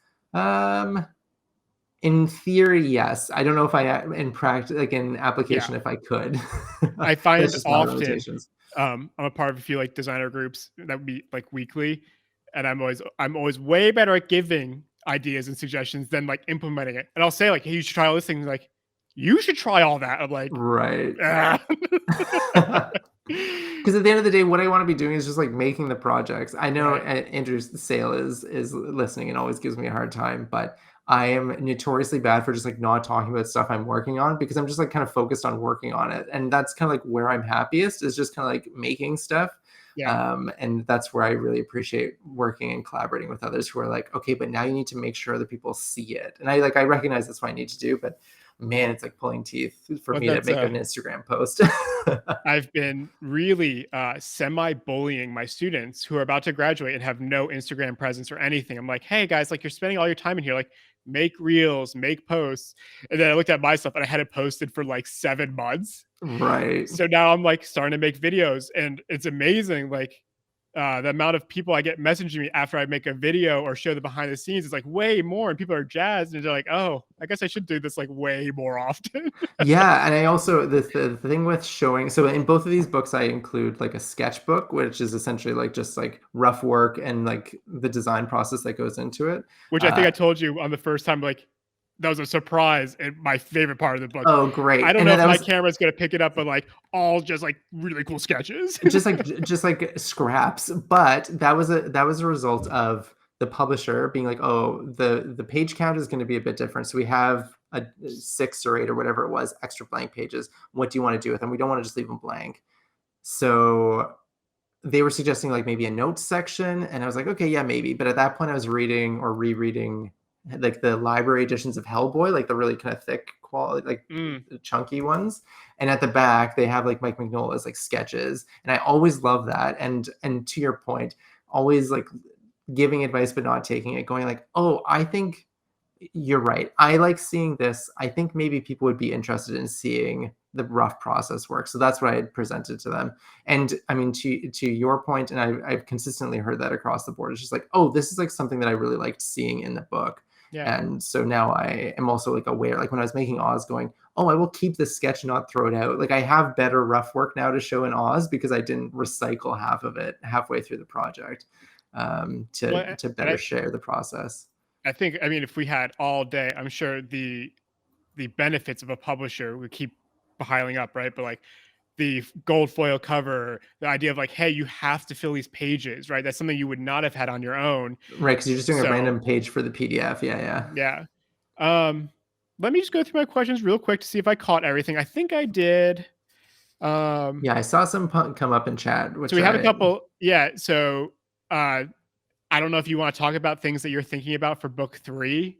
[SPEAKER 2] In theory, yes. I don't know if in practice, like in application, if I could.
[SPEAKER 3] I find often, I'm a part of a few like designer groups that would be like weekly, and I'm always way better at giving ideas and suggestions than like implementing it. And I'll say like, hey, you should try all these things. Like, you should try all that. I'm like,
[SPEAKER 2] right. Because at the end of the day, what I want to be doing is just like making the projects. I know
[SPEAKER 3] Right.
[SPEAKER 2] Andrew Sale is listening and always gives me a hard time, but I am notoriously bad for just like not talking about stuff I'm working on because I'm just like kind of focused on working on it, and that's kind of like where I'm happiest is just kind of like making stuff.
[SPEAKER 3] Yeah.
[SPEAKER 2] And that's where I really appreciate working and collaborating with others who are like, okay, but now you need to make sure other people see it. And I recognize that's what I need to do, but man, it's like pulling teeth for
[SPEAKER 3] Well,
[SPEAKER 2] me to
[SPEAKER 3] that's
[SPEAKER 2] make an Instagram post.
[SPEAKER 3] I've been really semi-bullying my students who are about to graduate and have no Instagram presence or anything. I'm like, hey guys, like you're spending all your time in here, like make reels, make posts. And then I looked at my stuff and I had it posted for like 7 months.
[SPEAKER 2] Right.
[SPEAKER 3] So now I'm like starting to make videos and it's amazing. Like the amount of people I get messaging me after I make a video or show the behind the scenes is like way more, and people are jazzed and they're like, "Oh, I guess I should do this like way more often."
[SPEAKER 2] Yeah, and I also the thing with showing, so in both of these books I include like a sketchbook, which is essentially like just like rough work and like the design process that goes into it.
[SPEAKER 3] Which I think I told you on the first time, like that was a surprise and my favorite part of the book.
[SPEAKER 2] Oh,
[SPEAKER 3] I
[SPEAKER 2] great.
[SPEAKER 3] don't
[SPEAKER 2] And
[SPEAKER 3] know
[SPEAKER 2] then
[SPEAKER 3] if
[SPEAKER 2] that
[SPEAKER 3] my
[SPEAKER 2] was
[SPEAKER 3] camera's gonna pick it up, but like all just like really cool sketches.
[SPEAKER 2] just like scraps, but that was a result of the publisher being like, oh, the page count is going to be a bit different, so we have a 6 or 8 or whatever it was extra blank pages. What do you want to do with them? We don't want to just leave them blank. So they were suggesting like maybe a notes section, and I was like, okay, yeah, maybe. But at that point I was reading or rereading like the library editions of Hellboy, like the really kind of thick quality, like chunky ones. And at the back they have like Mike Mignola's like sketches, and I always love that. And to your point, always like giving advice but not taking it, going like, oh, I think you're right. I like seeing this. I think maybe people would be interested in seeing the rough process work. So that's what I had presented to them. And I mean, to your point, and I've consistently heard that across the board. It's just like, oh, this is like something that I really liked seeing in the book.
[SPEAKER 3] Yeah.
[SPEAKER 2] And so now I am also like aware, like when I was making Oz, going, oh, I will keep this sketch, not throw it out. Like I have better rough work now to show in Oz because I didn't recycle half of it halfway through the project, to better share the process.
[SPEAKER 3] I think, I mean, if we had all day, I'm sure the benefits of a publisher would keep piling up, right? But like the gold foil cover, the idea of like, hey, you have to fill these pages, right? That's something you would not have had on your own.
[SPEAKER 2] Right, because you're just doing a random page for the PDF.
[SPEAKER 3] Yeah. Let me just go through my questions real quick to see if I caught everything. I think I did.
[SPEAKER 2] Yeah, I saw some come up in chat.
[SPEAKER 3] So we have a couple. Yeah. So I don't know if you want to talk about things that you're thinking about for book 3.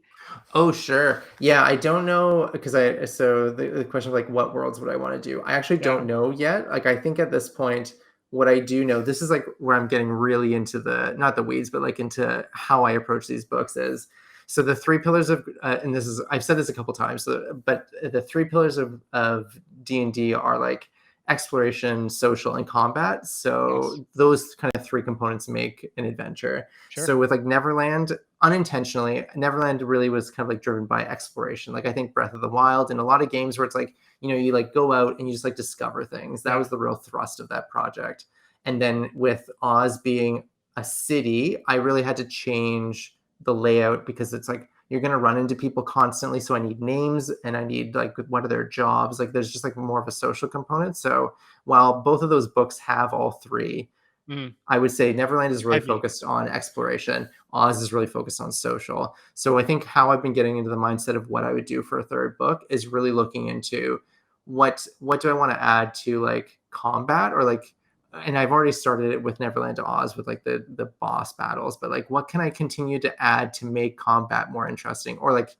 [SPEAKER 2] Oh, sure. Yeah, I don't know because so the question of like what worlds would I want to do? I actually don't know yet. Like I think at this point, what I do know, this is like where I'm getting really into the not the weeds, but like into how I approach these books is. So the 3 pillars of and this is I've said this a couple times, but the 3 pillars of D&D are like exploration, social, and combat. So those kind of 3 components make an adventure.
[SPEAKER 3] Sure.
[SPEAKER 2] So with like Neverland, unintentionally, Neverland really was kind of like driven by exploration. Like I think Breath of the Wild and a lot of games where it's like, you know, you like go out and you just like discover things. That was the real thrust of that project. And then with Oz being a city, I really had to change the layout because it's like you're going to run into people constantly, so I need names and I need like what are their jobs. Like there's just like more of a social component. So while both of those books have all 3, I would say Neverland is really focused on exploration. Oz is really focused on social. So I think how I've been getting into the mindset of what I would do for a 3rd book is really looking into what do I want to add to like combat, or like, and I've already started it with Neverland to Oz with like the boss battles, but like what can I continue to add to make combat more interesting, or like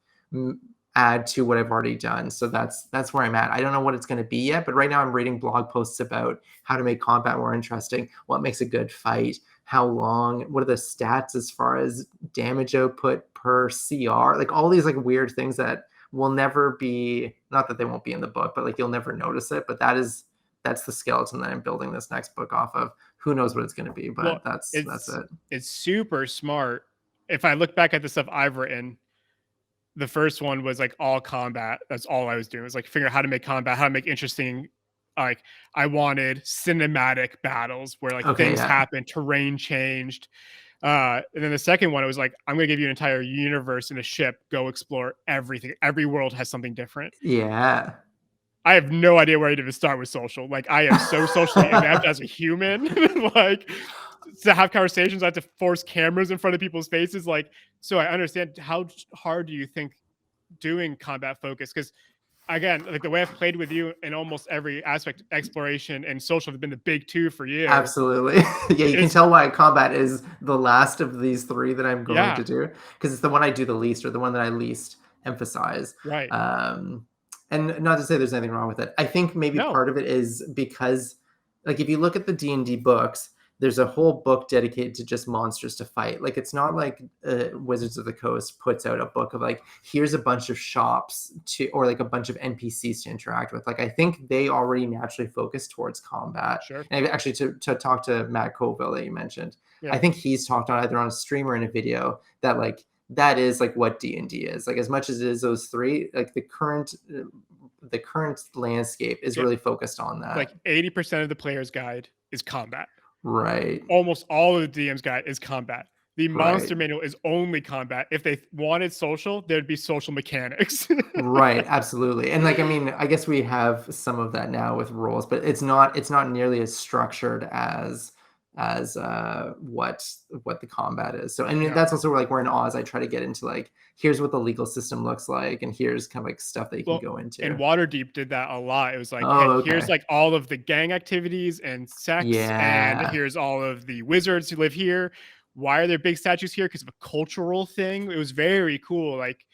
[SPEAKER 2] add to what I've already done. So that's where I'm at. I don't know what it's going to be yet, but right now I'm reading blog posts about how to make combat more interesting, what makes a good fight, how long, what are the stats as far as damage output per CR, like all these like weird things that will never be, not that they won't be in the book, but like you'll never notice it. But that's the skeleton that I'm building this next book off of. Who knows what it's going to be, but that's it.
[SPEAKER 3] It's super smart. If I look back at the stuff I've written, the first one was like all combat. That's all I was doing. It was like figure out how to make combat, how to make interesting. Like I wanted cinematic battles where like things happened, terrain changed. And then the second one, it was like, I'm going to give you an entire universe in a ship. Go explore everything. Every world has something different.
[SPEAKER 2] Yeah.
[SPEAKER 3] I have no idea where to even start with social. Like, I am so socially inept as a human. Like, to have conversations, I have to force cameras in front of people's faces. Like, so I understand how hard do you think doing combat focus? Because again, like the way I've played with you in almost every aspect, exploration and social have been the big two for you.
[SPEAKER 2] Absolutely. Yeah, you can tell why combat is the last of these three that I'm going to do, because it's the one I do the least, or the one that I least emphasize.
[SPEAKER 3] Right.
[SPEAKER 2] And not to say there's anything wrong with it. I think maybe part of it is because, like, if you look at the D&D books, there's a whole book dedicated to just monsters to fight. Like, it's not like Wizards of the Coast puts out a book of like, here's a bunch of shops to, or like a bunch of NPCs to interact with. Like, I think they already naturally focus towards combat.
[SPEAKER 3] Sure.
[SPEAKER 2] And actually, to talk to Matt Colville that you mentioned, I think he's talked on either on a stream or in a video that like, that is like what D&D is. Like, as much as it is those three, like the current landscape is really focused on that.
[SPEAKER 3] Like 80% of the player's guide is combat.
[SPEAKER 2] Right.
[SPEAKER 3] Almost all of the DM's guide is combat. The monster manual is only combat. If they wanted social, there'd be social mechanics.
[SPEAKER 2] Right, absolutely. And like, I mean, I guess we have some of that now with roles, but it's not nearly as structured as what the combat is. So I mean, that's also where, like, we're in Oz, I try to get into like, here's what the legal system looks like, and here's kind of like stuff that you can go into.
[SPEAKER 3] And Waterdeep did that a lot. It was like, hey, here's like all of the gang activities and sex, and here's all of the wizards who live here. Why are there big statues here? Because of a cultural thing. It was very cool. Like,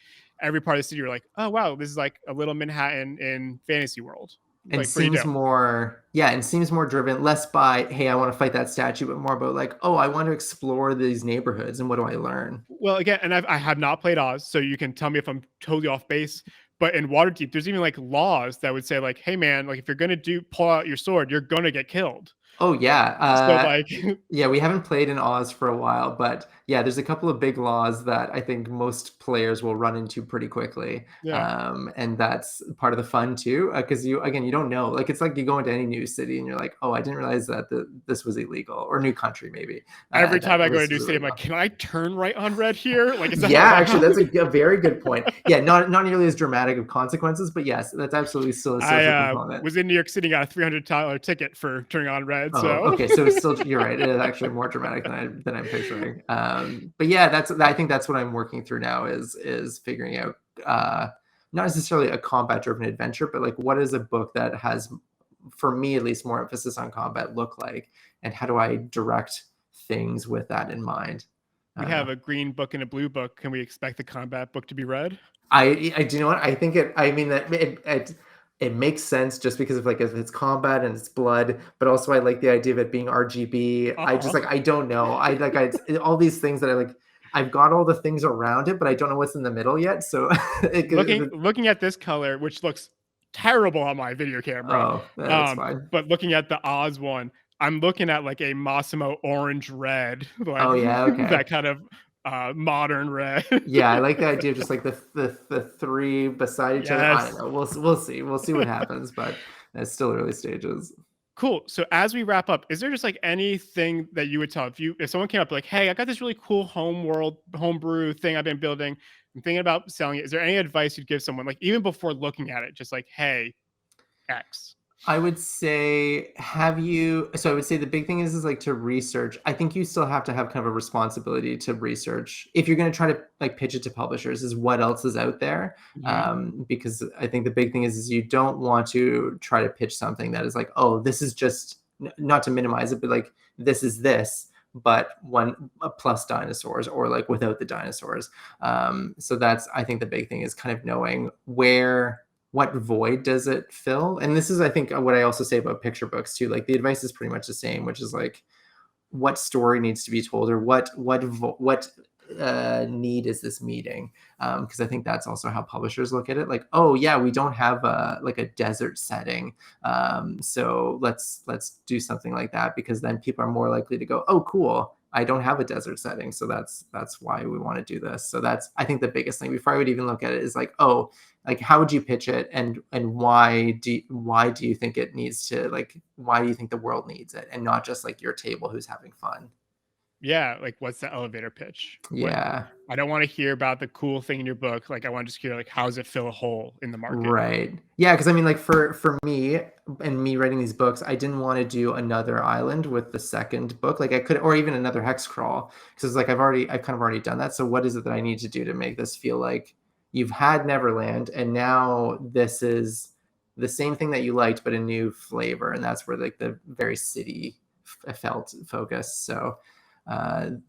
[SPEAKER 3] every part of the city, you're like, oh wow, this is like a little Manhattan in fantasy world.
[SPEAKER 2] And
[SPEAKER 3] like,
[SPEAKER 2] seems more, seems more driven, less by, hey, I want to fight that statue, but more about like, oh, I want to explore these neighborhoods and what do I learn?
[SPEAKER 3] Well, again, and I have not played Oz, so you can tell me if I'm totally off base. But in Waterdeep, there's even like laws that would say like, hey man, like if you're gonna pull out your sword, you're gonna get killed.
[SPEAKER 2] Oh yeah.
[SPEAKER 3] So like,
[SPEAKER 2] yeah, we haven't played in Oz for a while, but yeah, there's a couple of big laws that I think most players will run into pretty quickly. And that's part of the fun too, because you don't know. Like, it's like you go into any new city and you're like, oh, I didn't realize that this was illegal, or new country maybe.
[SPEAKER 3] Every time I go to a new city, I'm like, can I turn right on red here? Like, is that
[SPEAKER 2] actually, that's a very good point. Yeah, not nearly as dramatic of consequences, but yes, that's absolutely still a social component.
[SPEAKER 3] Was in New York City, got a $300 ticket for turning on red.
[SPEAKER 2] Oh,
[SPEAKER 3] so
[SPEAKER 2] okay, so it's still, you're right. It is actually more dramatic than I'm picturing. But yeah, I think that's what I'm working through now is figuring out not necessarily a combat-driven adventure, but like, what is a book that has, for me at least, more emphasis on combat look like, and how do I direct things with that in mind?
[SPEAKER 3] We have a green book and a blue book. Can we expect the combat book to be red?
[SPEAKER 2] I do you know what I think it. I mean that it makes sense just because of like, if it's combat and it's blood, but also I like the idea of it being RGB. I just like, I don't know. All these things that I like, I've got all the things around it, but I don't know what's in the middle yet. So
[SPEAKER 3] looking at this color, which looks terrible on my video camera.
[SPEAKER 2] Oh, that's fine.
[SPEAKER 3] But looking at the Oz one, I'm looking at like a Massimo orange red. Like,
[SPEAKER 2] oh yeah, okay.
[SPEAKER 3] That kind of modern red.
[SPEAKER 2] Yeah, I like the idea of just like the three beside each other. I don't know. We'll see what happens, but it's still early stages.
[SPEAKER 3] Cool. So as we wrap up, is there just like anything that you would tell if someone came up like, hey, I got this really cool homebrew thing I've been building, I'm thinking about selling it. Is there any advice you'd give someone, like even before looking at it, just like, hey, X?
[SPEAKER 2] I would say, I would say the big thing is like to research. I think you still have to have kind of a responsibility to research if you're going to try to like pitch it to publishers, is what else is out there. Because I think the big thing is you don't want to try to pitch something that is like, oh, this is just, not to minimize it, but like, this is this, but one plus dinosaurs, or like without the dinosaurs. So that's, I think the big thing is kind of knowing what void does it fill? And this is, I think, what I also say about picture books too. Like, the advice is pretty much the same, which is like, what story needs to be told, or what need is this meeting? Because I think that's also how publishers look at it. Like, oh yeah, we don't have a desert setting, so let's do something like that, because then people are more likely to go, oh cool, I don't have a desert setting, so that's why we want to do this. So that's, I think, the biggest thing before I would even look at it is like, oh, like, how would you pitch it, and why do you think it needs to, like, why do you think the world needs it, and not just like your table who's having fun?
[SPEAKER 3] yeah, like what's the elevator pitch?
[SPEAKER 2] Yeah.
[SPEAKER 3] I don't want to hear about the cool thing in your book. Like I want to just hear like how does it fill a hole in the market?
[SPEAKER 2] Right. Yeah, because I mean, like for me and me writing these books, I didn't want to do another island with the second book. Like I could, or even another hex crawl, because it's like I've kind of already done that. So what is it that I need to do to make this feel like you've had Neverland, and now this is the same thing that you liked, but a new flavor, and that's where like the very city felt focused. So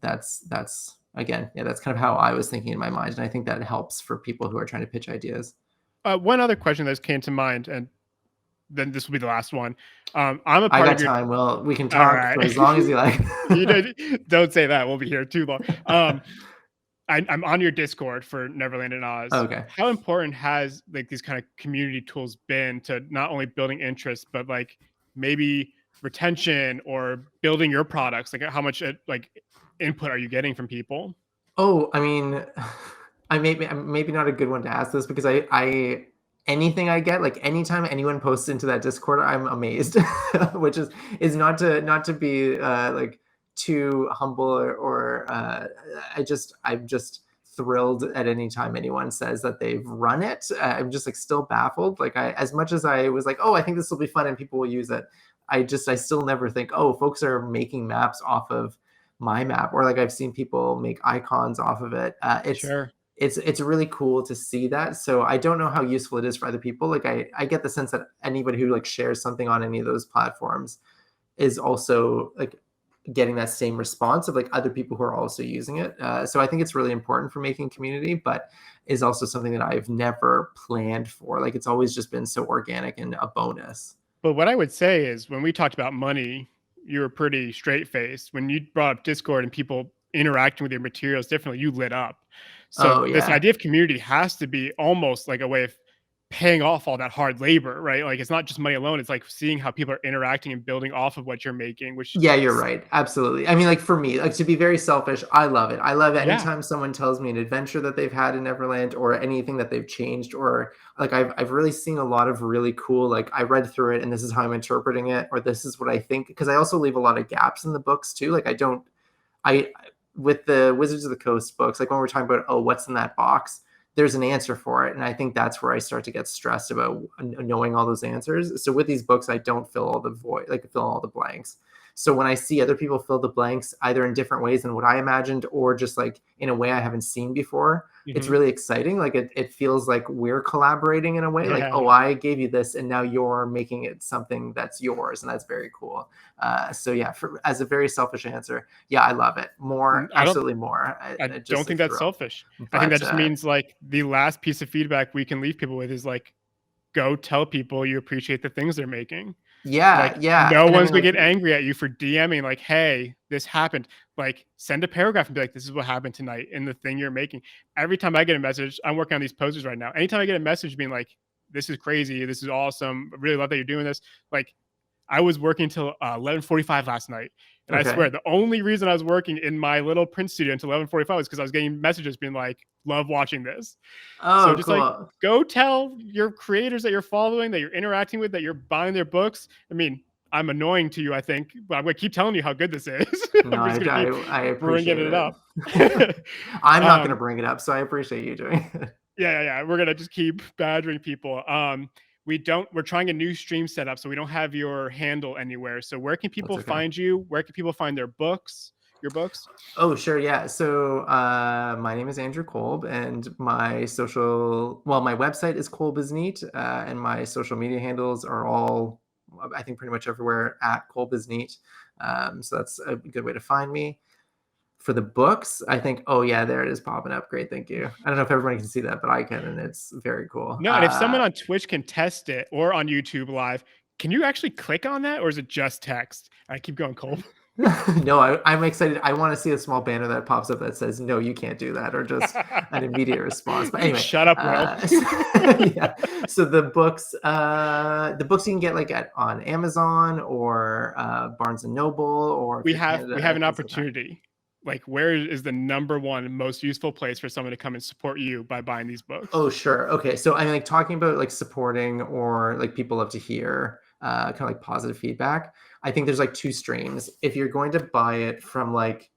[SPEAKER 2] that's again, yeah, that's kind of how I was thinking in my mind, and I think that helps for people who are trying to pitch ideas.
[SPEAKER 3] One other question that just came to mind, and then this will be the last one. I'm a
[SPEAKER 2] I
[SPEAKER 3] part
[SPEAKER 2] got
[SPEAKER 3] of your.
[SPEAKER 2] time. Well, we can
[SPEAKER 3] All
[SPEAKER 2] talk
[SPEAKER 3] right.
[SPEAKER 2] for as long as you like.
[SPEAKER 3] Don't say that. We'll be here too long. I'm on your Discord for Neverland and Oz.
[SPEAKER 2] Okay.
[SPEAKER 3] How important has like these kind of community tools been to not only building interest, but like maybe retention or building your products? Like how much like input are you getting from people?
[SPEAKER 2] Oh, I mean, I'm maybe not a good one to ask this, because I anything I get, like anytime anyone posts into that Discord, I'm amazed, which is not to be like too humble, or I'm just thrilled at any time anyone says that they've run it. I'm just like still baffled. Like as much as I was like, oh, I think this will be fun and people will use it, I still never think, oh, folks are making maps off of my map, or like I've seen people make icons off of it.
[SPEAKER 3] Sure.
[SPEAKER 2] It's really cool to see that. So I don't know how useful it is for other people. Like I get the sense that anybody who like shares something on any of those platforms is also like getting that same response of like other people who are also using it. So I think it's really important for making community, but is also something that I've never planned for. Like it's always just been so organic and a bonus.
[SPEAKER 3] But what I would say is when we talked about money, you were pretty straight faced. When you brought up Discord and people interacting with your materials differently, you lit up. So
[SPEAKER 2] Oh
[SPEAKER 3] this
[SPEAKER 2] yeah.
[SPEAKER 3] idea of community has to be almost like a way of paying off all that hard labor, right? Like it's not just money alone. It's like seeing how people are interacting and building off of what you're making, which
[SPEAKER 2] Yeah, you're right. Absolutely. I mean, like for me, like to be very selfish, I love it. I love it
[SPEAKER 3] yeah,
[SPEAKER 2] anytime someone tells me an adventure that they've had in Neverland, or anything that they've changed, or like I've really seen a lot of really cool, like I read through it and this is how I'm interpreting it, or this is what I think, because I also leave a lot of gaps in the books too. Like I with the Wizards of the Coast books, like when we're talking about, oh, what's in that box, there's an answer for it. And I think that's where I start to get stressed about knowing all those answers. So with these books, I don't fill all the void, like fill all the blanks. So when I see other people fill the blanks either in different ways than what I imagined, or just like in a way I haven't seen before, it's really exciting. Like it feels like we're collaborating in a way, like,
[SPEAKER 3] yeah.
[SPEAKER 2] oh, I gave you this and now you're making it something that's yours. And that's very cool. So yeah, as a very selfish answer, yeah, I love it more. Absolutely more.
[SPEAKER 3] I
[SPEAKER 2] Just
[SPEAKER 3] don't think that's selfish. I think
[SPEAKER 2] But
[SPEAKER 3] that just means like the last piece of feedback we can leave people with is like, go tell people you appreciate the things they're making. Like
[SPEAKER 2] yeah.
[SPEAKER 3] no
[SPEAKER 2] And I
[SPEAKER 3] one's
[SPEAKER 2] mean,
[SPEAKER 3] gonna
[SPEAKER 2] like,
[SPEAKER 3] get angry at you for DMing like, hey, this happened. Like send a paragraph and be like, this is what happened tonight in the thing you're making. Every time I get a message, I'm working on these posters right now. Anytime I get a message being like, this is crazy, this is awesome, I really love that you're doing this. Like I was working until 11:45 last night, and I swear the only reason I was working in my little print studio until 11:45 was because I was getting messages being like, "Love watching this." So
[SPEAKER 2] oh,
[SPEAKER 3] just like
[SPEAKER 2] cool.
[SPEAKER 3] go tell your creators that you're following, that you're interacting with, that you're buying their books. I mean, I'm annoying to you, I think, but I'm gonna keep telling you how good this is.
[SPEAKER 2] No,
[SPEAKER 3] I'm just gonna keep
[SPEAKER 2] I
[SPEAKER 3] bringing
[SPEAKER 2] appreciate
[SPEAKER 3] it
[SPEAKER 2] it.
[SPEAKER 3] up.
[SPEAKER 2] I'm not going to bring it up, so I appreciate you doing it.
[SPEAKER 3] Yeah. We're gonna just keep badgering people. We're trying a new stream setup, so we don't have your handle anywhere. So where can people find you? Where can people find their books? Your books?
[SPEAKER 2] Oh, sure. Yeah. So my name is Andrew Kolb, and my website is Kolb is Neat, and my social media handles are all, I think, pretty much everywhere at Kolb is Neat. So that's a good way to find me. For the books, I think, oh yeah, there it is popping up. Great, thank you. I don't know if everybody can see that, but I can, and it's very cool.
[SPEAKER 3] No, and if someone on Twitch can test it, or on YouTube live, can you actually click on that, or is it just text? I keep going, Cole.
[SPEAKER 2] No, I'm excited. I want to see a small banner that pops up that says, no, you can't do that, or just an immediate response. But anyway,
[SPEAKER 3] shut up, Will.
[SPEAKER 2] Yeah. So the books you can get like on Amazon, or Barnes and Noble, or
[SPEAKER 3] we have an opportunity. Like, where is the number one most useful place for someone to come and support you by buying these books?
[SPEAKER 2] Oh, sure. Okay. So I'm like talking about like supporting, or like people love to hear kind of like positive feedback. I think there's like two streams. If you're going to buy it from like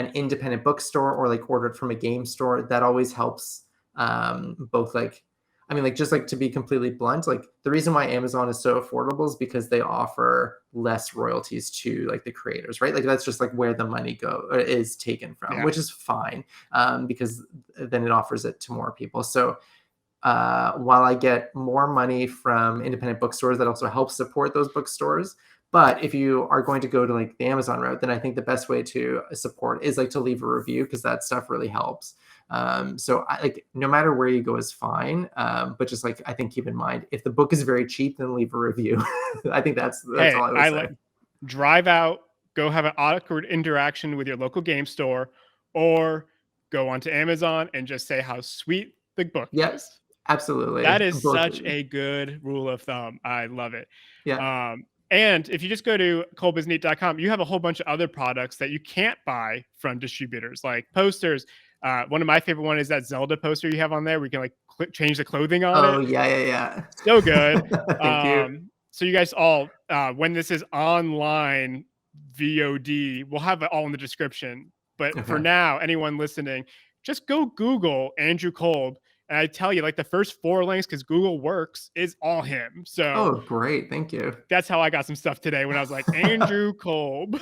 [SPEAKER 2] an independent bookstore or like order it from a game store, that always helps. Both like, I mean, like, just like to be completely blunt, like the reason why Amazon is so affordable is because they offer less royalties to like the creators, right? Like that's just like where the money is taken from, which is fine, because then it offers it to more people. So while I get more money from independent bookstores, that also helps support those bookstores. But if you are going to go to like the Amazon route, then I think the best way to support is like to leave a review, because that stuff really helps. So like no matter where you go is fine. But just like, I think keep in mind, if the book is very cheap, then leave a review. I think that's all I would say.
[SPEAKER 3] Like drive out, go have an awkward interaction with your local game store, or go onto Amazon and just say how sweet the book is.
[SPEAKER 2] Absolutely.
[SPEAKER 3] That is such a good rule of thumb. I love it.
[SPEAKER 2] Yeah.
[SPEAKER 3] And if you just go to kolbisneat.com, you have a whole bunch of other products that you can't buy from distributors, like posters. One of my favorite one is that Zelda poster you have on there. We can like change the clothing on it.
[SPEAKER 2] Oh yeah.
[SPEAKER 3] So good.
[SPEAKER 2] Thank you.
[SPEAKER 3] So you guys all, when this is online VOD, we'll have it all in the description. But for now, anyone listening, just go Google Andrew Kolb. And I tell you, like the first 4 links, because Google works, is all him. So
[SPEAKER 2] great. Thank you.
[SPEAKER 3] That's how I got some stuff today when I was like, Andrew Kolb.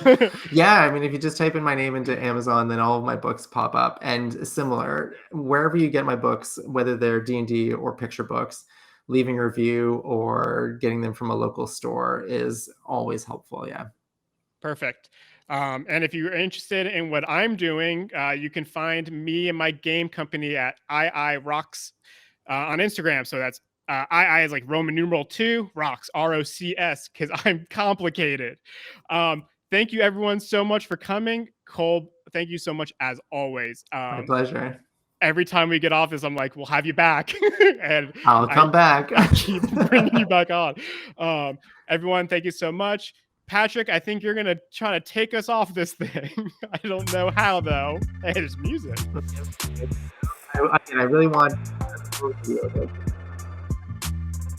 [SPEAKER 2] Yeah, I mean, if you just type in my name into Amazon, then all of my books pop up. And similar, wherever you get my books, whether they're D&D or picture books, leaving a review or getting them from a local store is always helpful. Yeah.
[SPEAKER 3] Perfect. And if you're interested in what I'm doing, you can find me and my game company at II Rocks on Instagram. So that's II is like Roman numeral 2, Rocks, ROCS, because I'm complicated. Thank you, everyone, so much for coming. Kolb, thank you so much as always.
[SPEAKER 2] My pleasure.
[SPEAKER 3] Every time we get off this, I'm like, we'll have you back. And
[SPEAKER 2] I'll come back.
[SPEAKER 3] I keep bringing you back on. Everyone, thank you so much. Patrick, I think you're going to try to take us off this thing. I don't know how, though. Hey, there's music.
[SPEAKER 2] I really want to